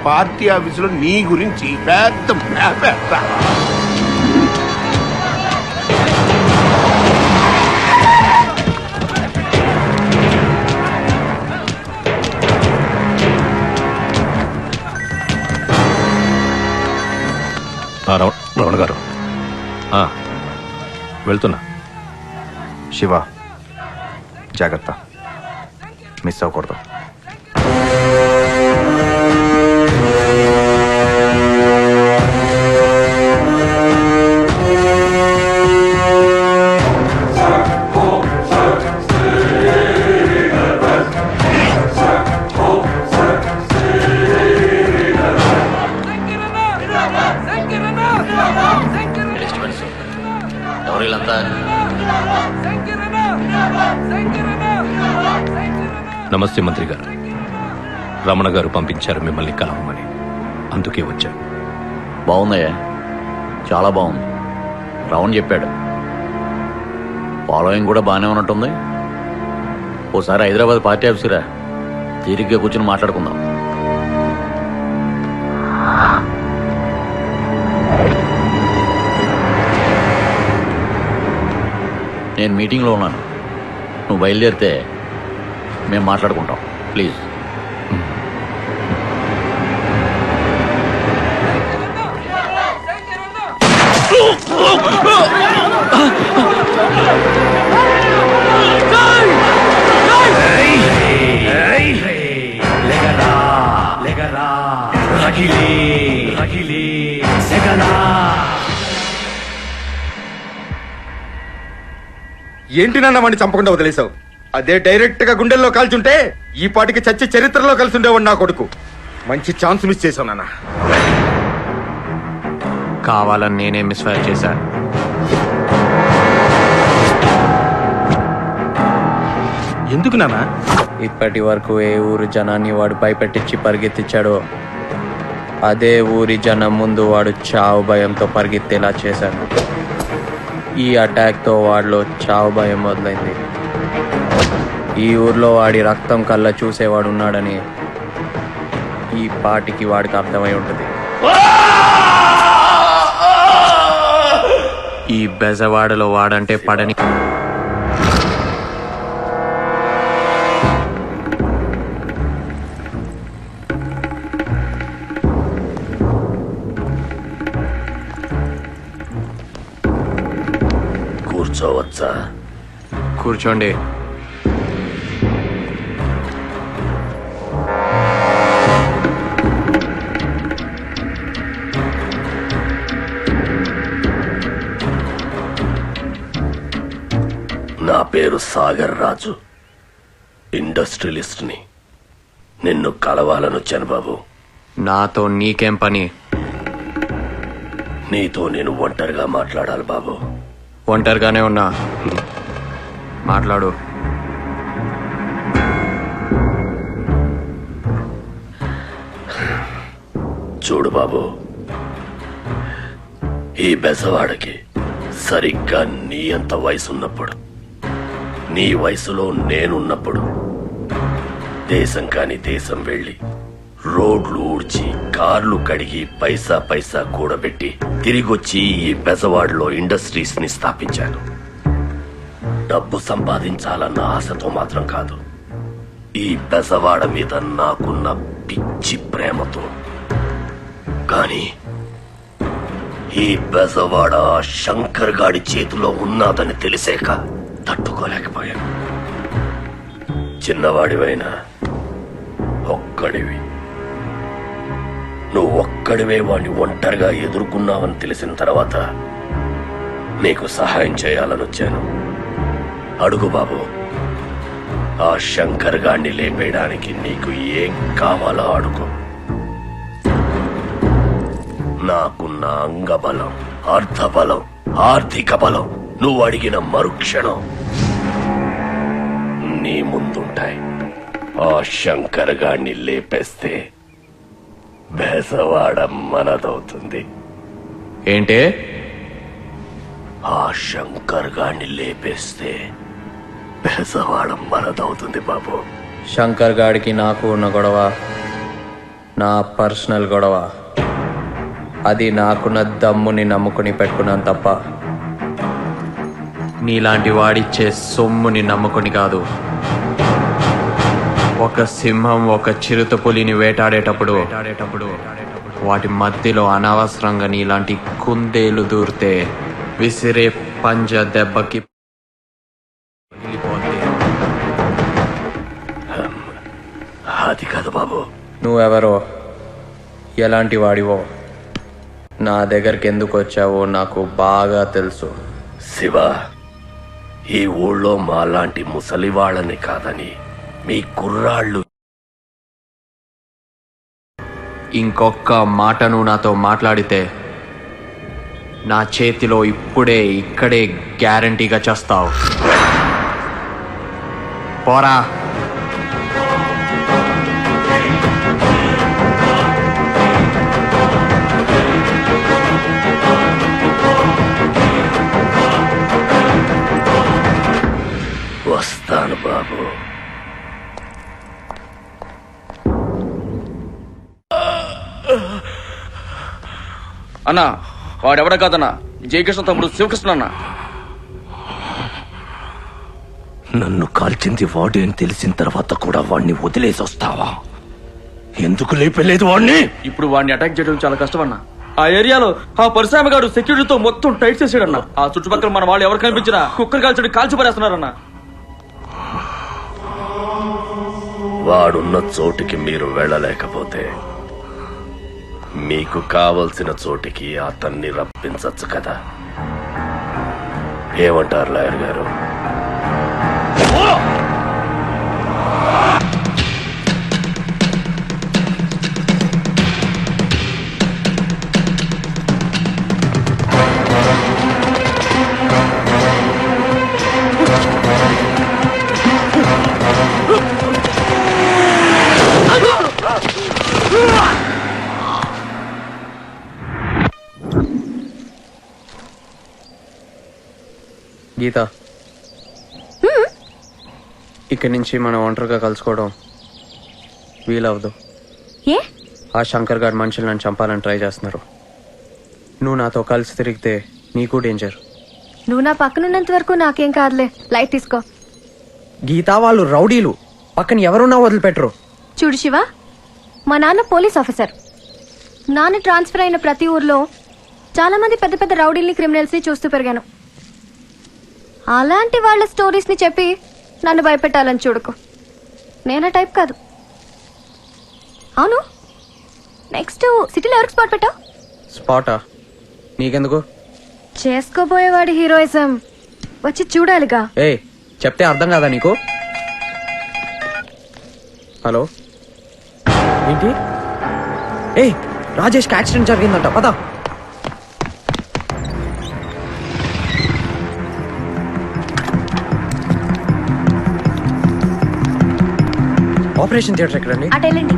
పార్టీ ఆఫీసులో నీ గురించి పెద్ద మ్యాప్ వేస్తా. రమణ గారు వెళ్తున్నా. శివ జాగ్రత్త, మిస్ అవ్వకూడదు. నమస్తే మంత్రి గారు. రమణ గారు పంపించారు మిమ్మల్ని కలవమని, అందుకే వచ్చాను. బాగుందయ్యా, చాలా బాగుంది. రావణ్ చెప్పాడు, ఫాలోయింగ్ కూడా బాగానే ఉన్నట్టుంది. ఓసారి హైదరాబాద్ పార్టీ ఆఫీసురా, తీరిగ్గా కూర్చుని మాట్లాడుకుందాం. నేను మీటింగ్లో ఉన్నాను, నువ్వు బయలుదేరితే మేము మాట్లాడుకుంటాం. ప్లీజ్. ఏంటి నాన్న వాడిని చంపకుండా వదిలేసావు? అదే డైరెక్ట్ గా గుండెల్లో కాల్చుంటే ఈ పాటికి చచ్చి చరిత్రలో కలిసి ఉండేవాడు నా కొడుకు. మంచి ఛాన్స్ మిస్ చేసావు నాన్న. కావాలని నేనే మిస్ఫైర్ చేశా. ఎందుకు నాన్న? ఇప్పటి వరకు ఏ ఊరు జనాన్ని వాడు భయపెట్టించి పరిగెత్తించాడో అదే ఊరి జనం ముందు వాడు చావు భయంతో పరిగెత్తేలా చేశాడు. ఈ అటాక్తో వాడిలో చావు భయం మొదలైంది. ఈ ఊర్లో వాడి రక్తం కళ్ళ చూసేవాడు ఉన్నాడని ఈ పాటికి వాడికి అర్థమై ఉంటుంది. ఈ బెజవాడలో వాడంటే పడని కూర్చోవచ్చా? కూర్చోండి. నా పేరు సాగర్ రాజు, ఇండస్ట్రియలిస్ట్ని. నిన్ను కలవాలని వచ్చాను బాబు. నాతో నీకేం పని? నీతో నేను ఒంటరిగా మాట్లాడాలి బాబు. ఒంటరిగానే ఉన్నా, మాట్లాడు. చూడు బాబు, ఈ బెజవాడకి సరిగ్గా నీ అంత వయసున్నప్పుడు, నీ వయసులో నేనున్నప్పుడు దేశం కాని దేశం వెళ్ళి రోడ్లు ఊడ్చి కార్లు కడిగి పైసా పైసా కూడబెట్టి తిరిగొచ్చి ఈ బెజవాడలో ఇండస్ట్రీస్ ని స్థాపించాను. డబ్బు సంపాదించాలన్న ఆశతో మాత్రం కాదు, ఈ బెజవాడ మీద నాకున్న పిచ్చి ప్రేమతో. కానీ ఈ బెజవాడ శంకర్ గాడి చేతిలో ఉన్నదని తెలిసాక తట్టుకోలేకపోయాను. చిన్నవాడివైనా ఒక్కడివి, నువ్వు ఒక్కడివే వాణ్ణి ఒంటరిగా ఎదుర్కొన్నావని తెలిసిన తర్వాత నీకు సహాయం చేయాలని వచ్చాను. అడుగు బాబు, ఆ శంకర్ గాడిని లేపేయడానికి నీకు ఏం కావాలో అడుగు. నాకున్న అంగబలం, అర్థబలం, ఆర్థిక బలం నువ్వు అడిగిన మరుక్షణం నీ ముందుంటాయి. ఆ శంకర్ గాడిని లేపేస్తే బెజవాడ మనదవుతుంది. ఏంటే? ఆ శంకర్ గాడిని లేపేస్తే బెజవాడ మనదవుతుంది బాబు. శంకర్ గాడికి నాకు ఉన్న గొడవ నా పర్సనల్ గొడవ. అది నాకున్న దమ్ముని నమ్ముకుని పెట్టుకున్నాను తప్ప నీలాంటి వాడిచ్చే సొమ్ముని నమ్ముకుని కాదు. ఒక సింహం ఒక చిరుత పులిని వేటాడేటప్పుడు వాటి మధ్యలో అనవసరంగా నీలాంటి కుందేలు దూరితే విసిరే పంజ దెబ్బకి అది కాదు బాబు. నువ్వెవరో, ఎలాంటి వాడివో, నా దగ్గరికి ఎందుకు వచ్చావో నాకు బాగా తెలుసు. శివ, ఈ ఊళ్ళో మాలాంటి ముసలి వాళ్ళని కాదని మీ కుర్రాళ్ళు ఇంకొక మాటను నాతో మాట్లాడితే నా చేతిలో ఇప్పుడే ఇక్కడే గ్యారంటీగా చేస్తావు. పోరా. అన్నా వాడెవడ కాదన్నా, జయకృష్ణ తమ్ముడు శివకృష్ణ అన్న. నన్ను కాల్చింది వాడు అని తెలిసిన తర్వాత కూడా వాడిని వదిలేసి వస్తావా? ఎందుకు లేపలేదు వాడిని? ఇప్పుడు వాడిని అటాక్ చేయడం చాలా కష్టం అన్న. ఆ ఏరియాలో ఆ పరశురామ గారు సెక్యూరిటీతో మొత్తం టైట్ చేసాడన్న. ఆ చుట్టుపక్కల మన వాళ్ళు ఎవరు కనిపించినా కుక్కర్ కాల్చడం కాల్చి పడేస్తున్నారన్న. వాడున్న చోటికి మీరు వెళ్ళలేకపోతే మీకు కావలసిన చోటికి అతన్ని రప్పించచ్చు కదా. ఏమంటారు లాయర్ గారు? గీత, ఇక్కడి నుంచి మనం ఒంటరిగా కలుసుకోవడం వీలవదు. ఏ? ఆ శంకర్ గారి మనుషులు నన్ను చంపాలని ట్రై చేస్తున్నారు. నువ్వు నాతో కలిసి తిరిగితే నీకు డేంజర్. నువ్వు నా పక్కనున్నంత వరకు నాకేం కాదులే, లైట్ తీసుకో. గీత, వాళ్ళు రౌడీలు, పక్కన ఎవరున్నా వదిలిపెట్టరు. చూడు శివ, మా నాన్న పోలీస్ ఆఫీసర్. నాన్న ట్రాన్స్ఫర్ అయిన ప్రతి ఊర్లో చాలా మంది పెద్ద పెద్ద రౌడీల్ని, క్రిమినల్స్ ని చూస్తూ పెరిగాను. అలాంటి వాళ్ళ స్టోరీస్ ని చెప్పి నన్ను భయపెట్టాలని చూడకు. నేనా టైప్ కాదు. అవును, నెక్స్ట్ సిటీలో ఎవరికి స్పాట్ పెట్టావు? స్పాటా? నీకెందుకు? చేసుకోబోయేవాడి హీరోయిజం వచ్చి చూడాలిగా. ఏ చెప్తే అర్థం కాదా నీకు? హలో, ఏంటి? ఏ రాజేష్కి యాక్సిడెంట్ జరిగిందంట, పద. ఆపరేషన్ థియేటర్ ఎక్కడండి? అటు వెళ్ళండి.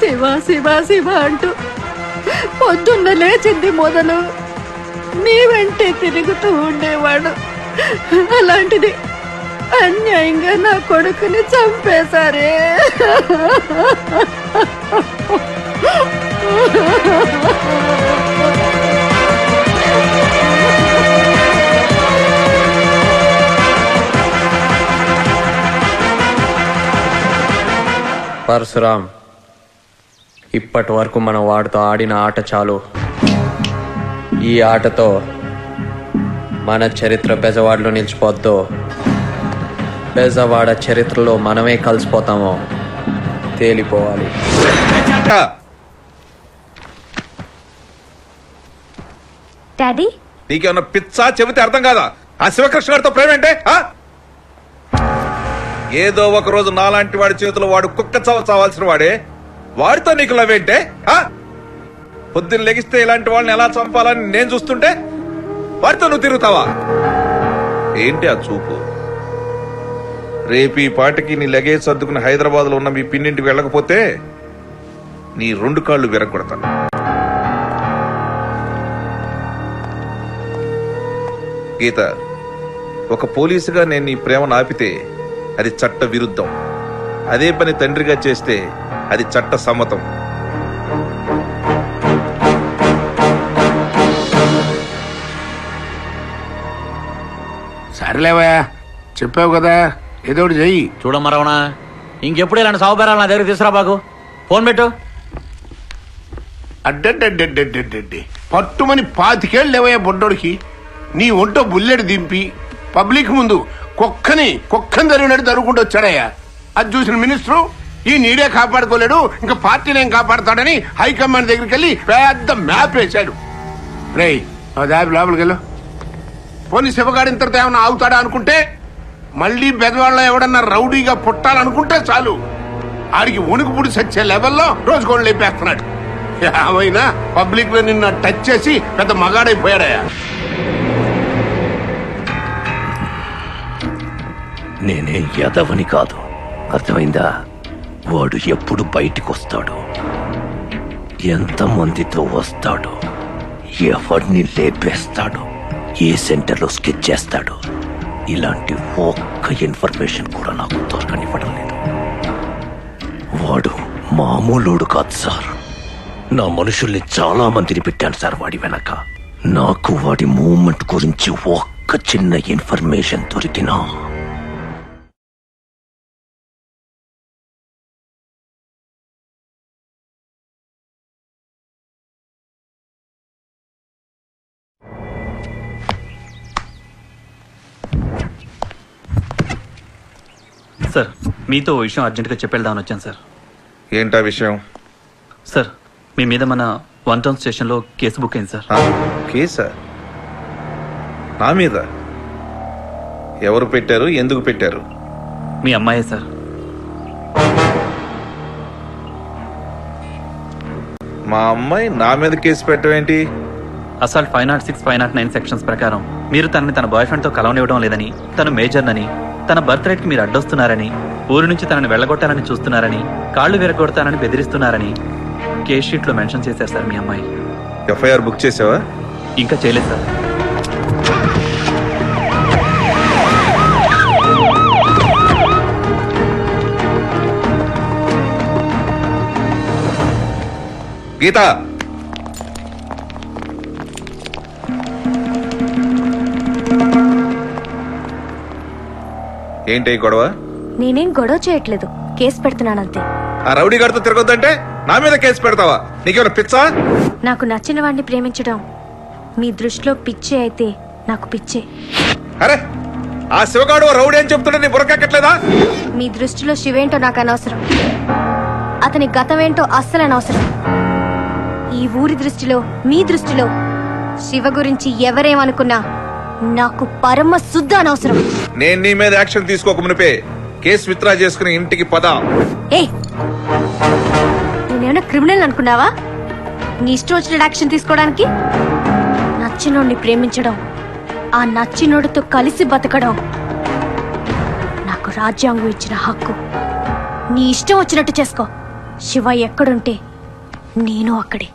శివ శివ శివ అంటూ పొద్దున్న లేచింది మొదలు నీ వెంటే తిరుగుతూ ఉండేవాడు. అలాంటిది అన్యాయంగా నా కొడుకుని చంపేశారే. పరశురామ్, ఇప్పటి వరకు మనం వాడితో ఆడిన ఆట చాలు. ఈ ఆటతో మన చరిత్ర బెజవాడలో నిలిచిపోద్దో, బెజవాడ చరిత్రలో మనమే కలిసిపోతామో తేలిపోవాలి. డాడీ నీకేమన్నా పిచ్చా చెబితే అర్థం కాదా? ఆ శివకృష్ణ గారితో ప్రేమేంటే? ఏదో ఒక రోజు నాలాంటి వాడి చేతిలో వాడు కుక్క చావాల్సిన వాడే, వాడితో నీకు లవేంటే? పొద్దున్న లెగిస్తే ఇలాంటి వాళ్ళని ఎలా చంపాలని నేను చూస్తుంటే వాడితో నువ్వు తిరుగుతావా? ఏంటి ఆ చూపు? రేపు ఈ పాటికి నీ లగేజ్ సర్దుకుని హైదరాబాద్ లో ఉన్న మీ పిన్నింటికి వెళ్ళకపోతే నీ 2 కాళ్ళు విరగొడతాను. గీత, ఒక పోలీసుగా నేను నీ ప్రేమను ఆపితే అది చట్ట విరుద్ధం. అదే పని తండ్రిగా చేస్తే అది చట్ట సమ్మతం. సరేలేవా, చెప్పావు కదా, ఏదో ఒకటి చెయ్యి. చూడమ్మరవణ, ఇంకెప్పుడు ఇలాంటి సాగుబేరాలు నా దగ్గర తీసుకురా బాగు. ఫోన్ పెట్టు. అడ్డడ్డడ్డడ్డడ్డడ్డి పట్టుమని 25 ఏళ్ళు లేవయ్యా బొడ్డోడికి. నీ ఒంటో బుల్లెట్ దింపి పబ్లిక్ ముందు కుక్కని తరుగునట్టు తరుగుకుంటూ వచ్చాడయ్యా. అది చూసిన మినిస్టరు ఈ నీడే కాపాడుకోలేడు, ఇంకా పార్టీని ఏం కాపాడుతాడని హైకమాండ్ దగ్గరికి వెళ్ళి పెద్ద మ్యాప్ వేశాడు. రేయ్, దాబి లోపలికి వెళ్ళు. పోనీ శివగాడి ఇంతటితో ఏమన్నా ఆగుతాడా అనుకుంటే, మళ్ళీ బెదవాళ్ళ ఎవడన్నా రౌడీగా పుట్టాలనుకుంటే చాలు ఆడికి ఉణుకు పుడి సచ్చే లెవెల్లో రోజుకోళ్ళు లేపేస్తున్నాడు. ఏమైనా పబ్లిక్ లో నిన్న టచ్ చేసి పెద్ద మగాడైపోయాడయా. నేనే యదవని కాదు, అర్థమైందా? వాడు ఎప్పుడు బయటికి వస్తాడు, ఎంతమందితో వస్తాడు, ఎవరిని లేపేస్తాడు, ఏ సెంటర్లో స్కెచ్ చేస్తాడు, ఇలాంటి ఒక్క ఇన్ఫర్మేషన్ కూడా నాకు దొరకనివ్వడం లేదు. వాడు మామూలోడు కాదు సార్. నా మనుషుల్ని చాలా మందిని పెట్టాను సార్ వాడి వెనక. నాకు వాడి మూవ్మెంట్ గురించి ఒక్క చిన్న ఇన్ఫర్మేషన్ దొరికినా సార్, మీతో ఓ విషయం అర్జెంటుగా చెప్పేద్దామని వచ్చాను సార్. ఏంటా విషయం? సార్, మీ మీద మన 1 టౌన్ స్టేషన్లో కేసు బుక్ అయింది సార్. కేసా? నా మీద? ఎవరు పెట్టారు? ఎందుకు పెట్టారు? మీ అమ్మాయే సార్. మా అమ్మాయి నా మీద కేసు పెట్టవేంటి? అసాల్ట్ 506, 509 సెక్షన్స్ ప్రకారం మీరు తనని తన బాయ్ ఫ్రెండ్తో కలవనివ్వడం లేదని, తను మేజర్నని, తన బర్త్ రేట్కి మీరు అడ్డొస్తున్నారని, ఊరి నుంచి తనని వెళ్ళగొట్టాలని చూస్తున్నారని, కాళ్ళు విరగొడతానని బెదిరిస్తున్నారని కేస్ షీట్లో మెన్షన్ చేశారు సార్ మీ అమ్మాయి. ఎఫ్ఐఆర్ బుక్ చేసావా? ఇంకా చేయలేదు సార్. గీత, ఏంటి గొడవ? నేనేం గొడవ చేయట్లేదు, కేసు పెడుతున్నానంతే. ఆ రౌడీ గారితో తిరగొద్దంటే నా మీద కేసు పెడతావా? నీకేమైనా పిచ్చా? నాకు నచ్చిన వాడిని ప్రేమించడం మీ దృష్టిలో పిచ్చే అయితే నాకు పిచ్చే. అరే, ఆ శివగాడు రౌడీ అని చెప్తుంటే నీ బుర్రకెక్కట్లేదా? మీ దృష్టిలో శివేంటో నాకు అనవసరం, అతని గతమేంటో అస్సలు అనవసరం. ఈ ఊరి దృష్టిలో, మీ దృష్టిలో శివ గురించి ఎవరేమనుకున్నా నాకు పరమ శుద్ధ అనవసరం. నేను నీ మీద యాక్షన్ తీసుకోక మునిపే కేసు విత్డ్రా చేసుకుని ఇంటికి పద. ఏ, నేనేమన్నా క్రిమినల్ అనుకున్నావా నీ ఇష్టం వచ్చిన యాక్షన్ తీసుకోవడానికి? నచ్చినోడిని ప్రేమించడం, ఆ నచ్చినోడితో కలిసి బతకడం నాకు రాజ్యాంగం ఇచ్చిన హక్కు. నీ ఇష్టం వచ్చినట్టు చేసుకో. శివ ఎక్కడుంటే నేను అక్కడే.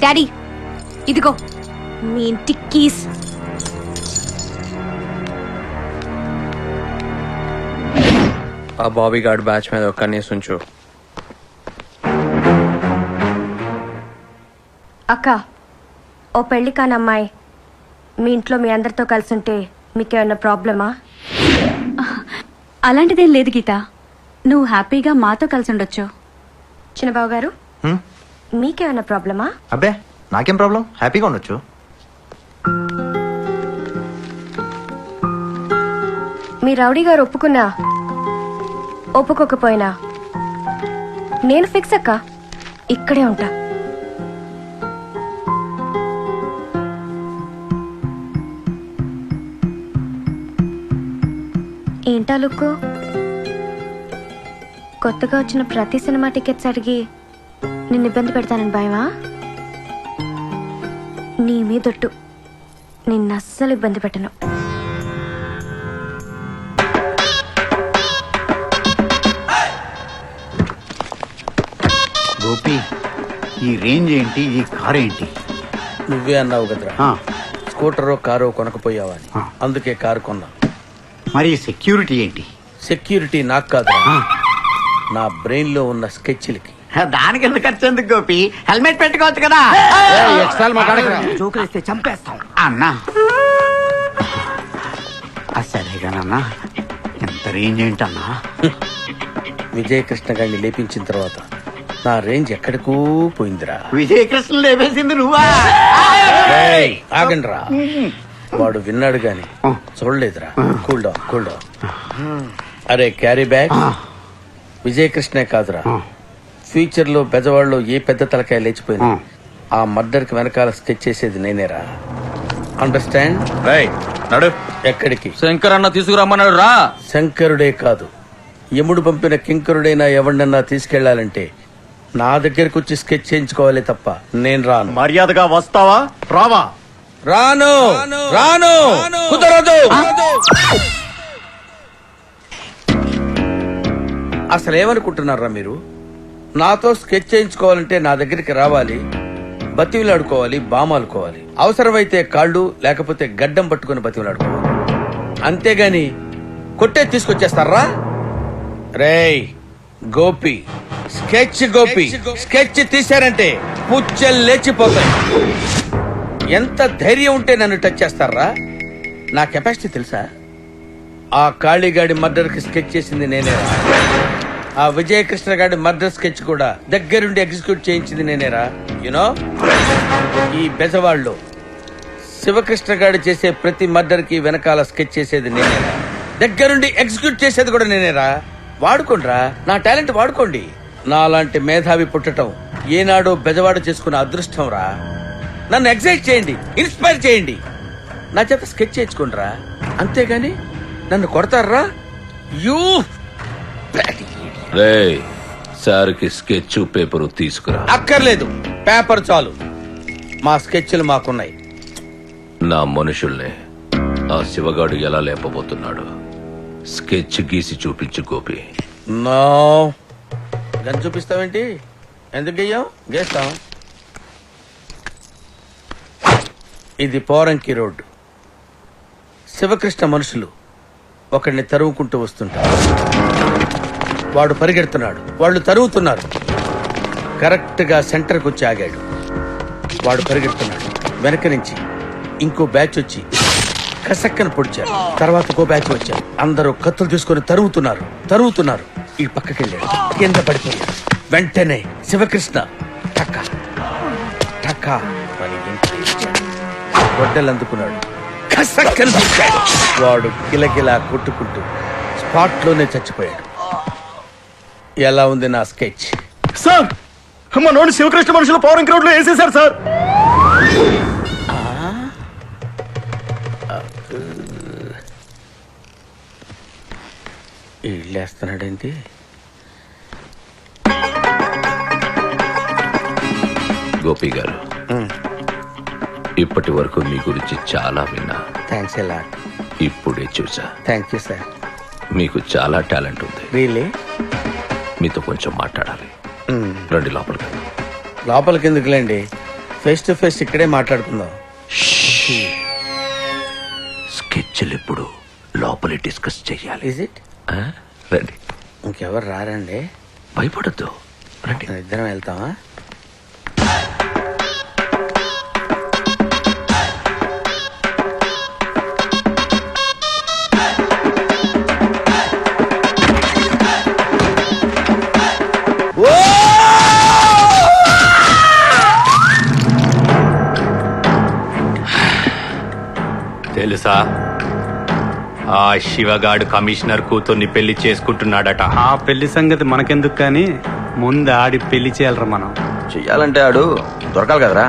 డాడీ, ఇదిగో మీ ఇంటి కీస్. ఆ బాబీ గార్డ్ బ్యాచ్ మీద ఒక్కనే ఉంచు. అక్క, ఓ పెళ్లి కాని అమ్మాయి మీ ఇంట్లో మీ అందరితో కలిసి ఉంటే మీకేమన్నా ప్రాబ్లమా? అలాంటిదేం లేదు గీత, నువ్వు హ్యాపీగా మాతో కలిసి ఉండొచ్చు. చిన్నబాబు గారు, మీకేమన్నా ప్రాబ్లమా? అబ్బే, నాకేం ప్రాబ్లం, హ్యాపీగా ఉండొచ్చు. మీ రౌడీ గారు ఒప్పుకున్నా ఒప్పుకోకపోయినా నేను ఫిక్స్ అక్క, ఇక్కడే ఉంటా. ఏంటా లుక్కు? కొత్తగా వచ్చిన ప్రతి సినిమా టికెట్స్ అడిగి నిన్ను ఇబ్బంది పెడతానని భయమా? నీ మీదొట్టు, నిన్ను అస్సలు ఇబ్బంది పెట్టను. గోపి, ఈ రేంజ్ ఏంటి, ఈ కార్ ఏంటి? నువ్వే అన్నావు కదరా స్కూటరో కారో కొనకపోయావని, అందుకే కారు కొన్నా. మరి సెక్యూరిటీ ఏంటి? సెక్యూరిటీ నాకు కాదురా, నా బ్రెయిన్ లో ఉన్న స్కెచ్లకి. దానికి ఎందుకు ఖర్చు ఎందుకు గోపి? హెల్మెట్ పెట్టుకోవచ్చు కదా. జోకులేస్తే చంపేస్తాం అన్నా. సరేగానన్నా, ఎంత రేంజ్ ఏంటన్నా? విజయకృష్ణ గారిని లేపించిన తర్వాత నా రేంజ్ ఎక్కడికో పోయిందిరా. విజయకృష్ణ లేపేసింది నువ్వా? ఆగండి రా, వాడు విన్నాడు గాని చూడలేదురా. Cool down, cool down. అరే క్యారీ బ్యాగ్, విజయకృష్ణే కాదురా, ఫ్యూచర్ లో బెజవాడలో ఏ పెద్ద తలకాయ లేచిపోయినా ఆ మర్డర్ కి వెనకాల స్కెచ్ చేసేది నేనేరా. అండర్స్టాండ్? నడు. ఎక్కడికి? శంకర్ అన్న తీసుకురమ్మన్నాడు రా. శంకరుడే కాదు, యముడు పంపిన కింకరుడైనా ఎవరినన్నా తీసుకెళ్లాలంటే నా దగ్గరకు వచ్చి స్కెచ్ చేయించుకోవాలి తప్ప నేను రాను. మర్యాదగా వస్తావా రావా? రాను రాను, కుదరదు. అసలు ఏమనుకుంటున్నారా మీరు? నాతో స్కెచ్ చేయించుకోవాలంటే నా దగ్గరికి రావాలి, బతివిలాడుకోవాలి, బామాలుకోవాలి, అవసరమైతే కాళ్ళు లేకపోతే గడ్డం పట్టుకుని బతివిలాడుకోవాలి. అంతేగాని కొట్టే తీసుకొచ్చేస్తారా? రేయ్ గోపి, స్కెచ్ గోపి, స్కెచ్ తీశారంటే పుచ్చలు లేచిపోతాయి. ఎంత ధైర్యం ఉంటే నన్ను టచ్ చేస్తారా? నా కెపాసిటీ తెలుసా? ఆ కాళీగాడి మర్డర్ కి స్కెచ్ చేసింది నేనేరా. ఆ విజయకృష్ణ గాడి మర్డర్ స్కెచ్ కూడా దగ్గరుండి ఎగ్జిక్యూట్ చేయించింది నేనేరా. యునో, ఈ బెజవాడలో శివకృష్ణ గాడి చేసే ప్రతి మర్డర్ కి వెనకాల స్కెచ్ చేసేది నేనేరా, దగ్గరుండి ఎగ్జిక్యూట్ చేసేది కూడా నేనేరా. వాడుకోండిరా, నా టాలెంట్ వాడుకోండి. నాలాంటి మేధావి పుట్టటం ఏనాడో బెజవాడ చేసుకున్న అదృష్టం రా. నన్ను ఎగ్జైట్ చేయండి, ఇన్స్పైర్ చేయండి, నా చేత స్కెచ్ చేయించుకోండిరా. అంతేగాని నన్ను కొడతారా? యూ రేయ్, సార్కి స్కెచ్ పేపరు తీసుకురా. అక్కర్లేదు, పేపర్ చాలు. మా స్కెచ్లు మాకున్నాయి. నా మనుషుల్ని ఆ శివగాడు ఎలా లేపబోతున్నాడు స్కెచ్ గీసి చూపించు గోపి. No, gun చూపిస్తావేంటి? ఎందుకు గెయ్యాం? గేస్తాం. ఇది పోరంకి రోడ్డు. శివకృష్ణ మనుషులు ఒకడిని తరుముకుంటూ వస్తుంటారు. వాడు పరిగెడుతున్నాడు, వాళ్ళు తరుగుతున్నారు. కరెక్ట్ గా సెంటర్కి వచ్చి ఆగాడు. వాడు పరిగెడుతున్నాడు, వెనక నుంచి ఇంకో బ్యాచ్ వచ్చి కసక్కన పొడిచారు. తర్వాత ఇంకో బ్యాచ్ వచ్చారు. అందరూ కత్తులు తీసుకొని తరుగుతున్నారు. ఈ పక్కకి వెళ్ళాడు, కింద పడిపోయాడు. వెంటనే శివకృష్ణ టక్క టక్క గొడ్డలు అందుకున్నాడు, కసక్కన పొడిచాడు. వాడు కిలకిలా కొట్టుకుంటూ స్పాట్ లోనే చచ్చిపోయాడు. ఎలా ఉంది నా స్కెచ్? సార్, మా నోడు శివకృష్ణ మనుషులు పవర్ రోడ్ లో వేసేశారు సార్. ఇల్లేస్తున్నాడేంటి? గోపి గారు, ఇప్పటి వరకు మీ గురించి చాలా విన్నా. Thanks a lot. ఇప్పుడే చూసా. Thank you sir. మీకు చాలా టాలెంట్ ఉంది. రియలీ? మీతో కొంచెం మాట్లాడాలి. రండి లోపలికి. లోపలికి ఎందుకులేండి, ఫేస్ టు ఫేస్ ఇక్కడే మాట్లాడుకుందాం. స్కెచ్లు ఇప్పుడు లోపలే డిస్కస్ చెయ్యాలి. Is it? రండి. ఇంకెవరు రారండి? భయపడద్దు, రండి. ఇద్దరం వెళ్తామా? తెలుసా, ఆ శివగాడు కమిషనర్ కూతుర్ని పెళ్లి చేసుకుంటున్నాడట. ఆ పెళ్లి సంగతి మనకెందుకు కానీ ముందు ఆడి పెళ్లి చేయాలరా మనం. చెయ్యాలంటే ఆడు దొరకాలి కదరా.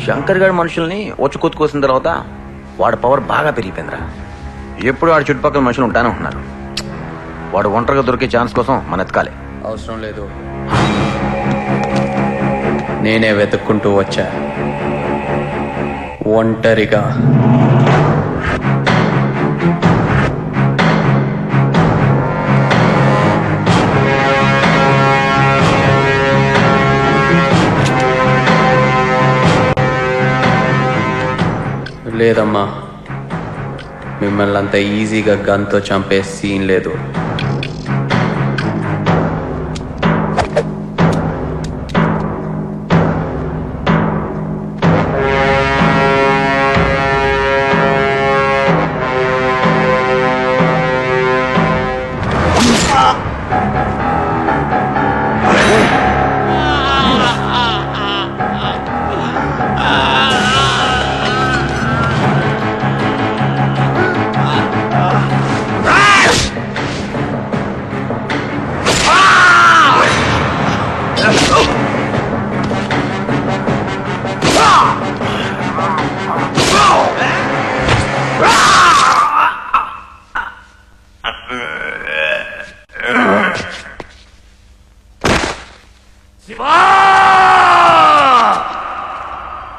శంకర్ గారి మనుషుల్ని వచ్చి కొత్తుకోసిన తర్వాత వాడి పవర్ బాగా పెరిగిపోయిందిరా. ఎప్పుడు ఆడి చుట్టుపక్కల మనుషులు ఉంటానే ఉంటున్నారు. వాడు ఒంటరిగా దొరికే ఛాన్స్ కోసం మన ఎతకాలి. అవసరం లేదు, నేనే వెతుక్కుంటూ వచ్చా ఒంటరిగా. లేదమ్మా, మిమ్మల్ని అంత ఈజీగా గన్తో చంపే సీన్ లేదు.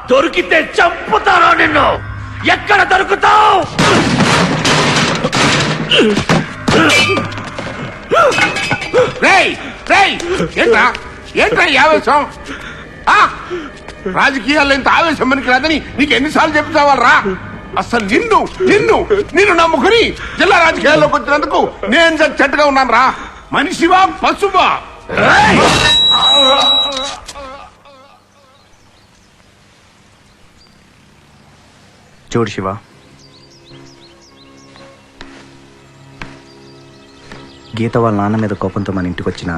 దొరికితే చంపుతారా నిన్ను? ఎక్కడ దొరుకుతావు? ఏంట్రా ఈ ఆవేశం? రాజకీయాల్లో ఇంత ఆవేశం మనకి రాదని నీకు ఎన్నిసార్లు చెప్తావాలరా? అసలు నిన్ను నిన్ను నిన్ను నమ్ముకుని జిల్లా రాజకీయాల్లోకి వచ్చినందుకు నేను చెట్టుగా ఉన్నాను రా. మనిషివా పశువా? చూడు శివ, గీత వాళ్ళ నాన్న మీద కోపంతో మన ఇంటికి వచ్చిన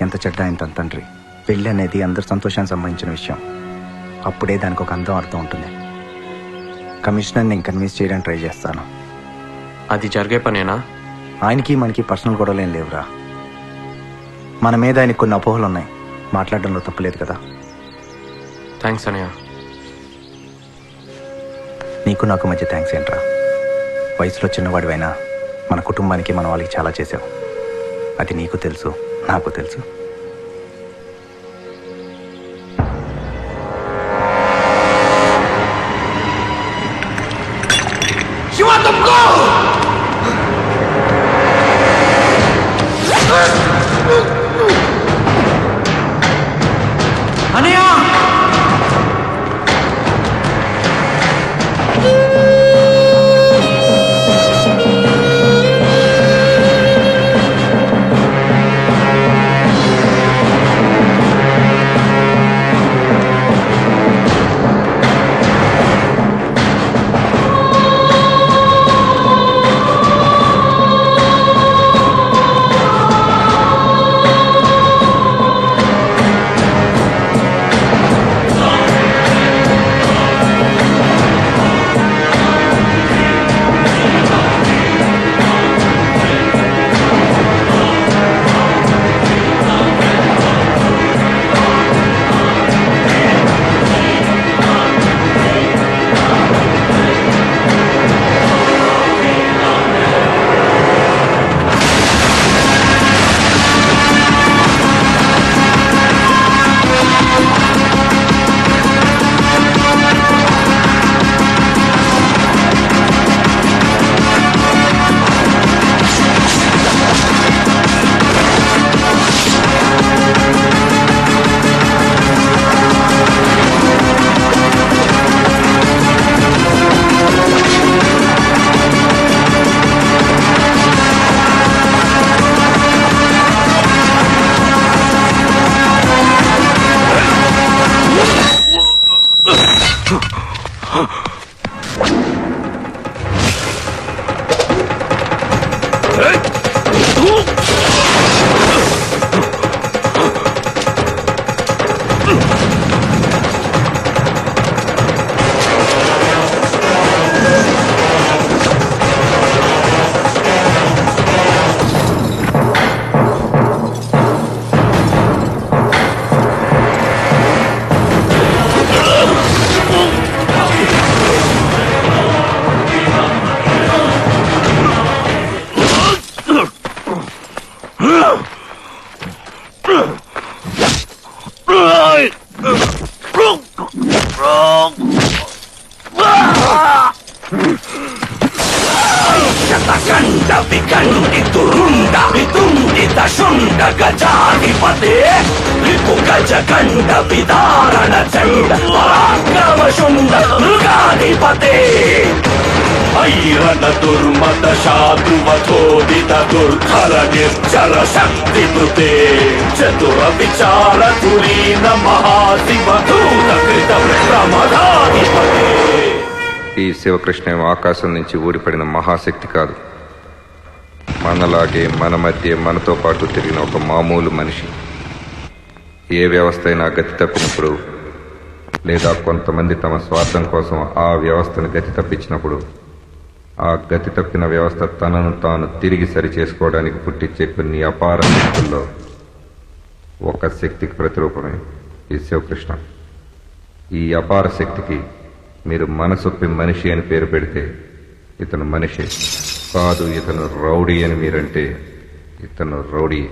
ఎంత చెడ్డ ఆయన తన తండ్రి. పెళ్ళి అనేది అందరి సంతోషానికి సంబంధించిన విషయం. అప్పుడే దానికి ఒక అందం అర్థం ఉంటుంది. కమిషనర్ నేను కన్విన్స్ చేయడానికి ట్రై చేస్తాను. అది జరిగే పనేనా? ఆయనకి మనకి పర్సనల్ గొడవలు ఏం లేవురా. మన మీద ఆయనకి కొన్ని అపోహలు ఉన్నాయి. మాట్లాడడంలో తప్పులేదు కదా. థ్యాంక్స్ అనయ్య. నీకు నాకు మధ్య థ్యాంక్స్ ఏంట్రా? వయసులో చిన్నవాడివైనా మన కుటుంబానికి మన వాళ్ళకి చాలా చేసావు. అది నీకు తెలుసు, నాకు తెలుసు. శివ తప్పుకో! అనయ్య! శతకండ వికండితురుండ వితుండిత శుండ గజాధిపతే రిపు గజకండ విదారణ చండ పరాక్రమ శుండ మృగాధిపతే ఐరణ దుర్మత శాతువథోదిత దుర్ధర నిర్జర శక్తి కృతే చతుర విచార తురీన మహాశివ దూత కృత ప్రమదాధిపతే. ఈ శివకృష్ణ ఏమో ఆకాశం నుంచి ఊడిపడిన మహాశక్తి కాదు, మనలాగే మన మధ్య మనతో పాటు తిరిగిన ఒక మామూలు మనిషి. ఏ వ్యవస్థ అయినా గతి తప్పినప్పుడు, లేదా కొంతమంది తమ స్వార్థం కోసం ఆ వ్యవస్థను గతి తప్పించినప్పుడు, ఆ గతి తప్పిన వ్యవస్థ తనను తాను తిరిగి సరిచేసుకోవడానికి పుట్టించే కొన్ని అపార శక్తుల్లో ఒక శక్తికి ప్రతిరూపమే ఈ శివకృష్ణ. ఈ అపార శక్తికి మీరు మనసొప్పి మనిషి అని పేరు పెడితే ఇతను మనిషి కాదు, ఇతను రౌడీ అని మీరంటే ఇతను రౌడీ.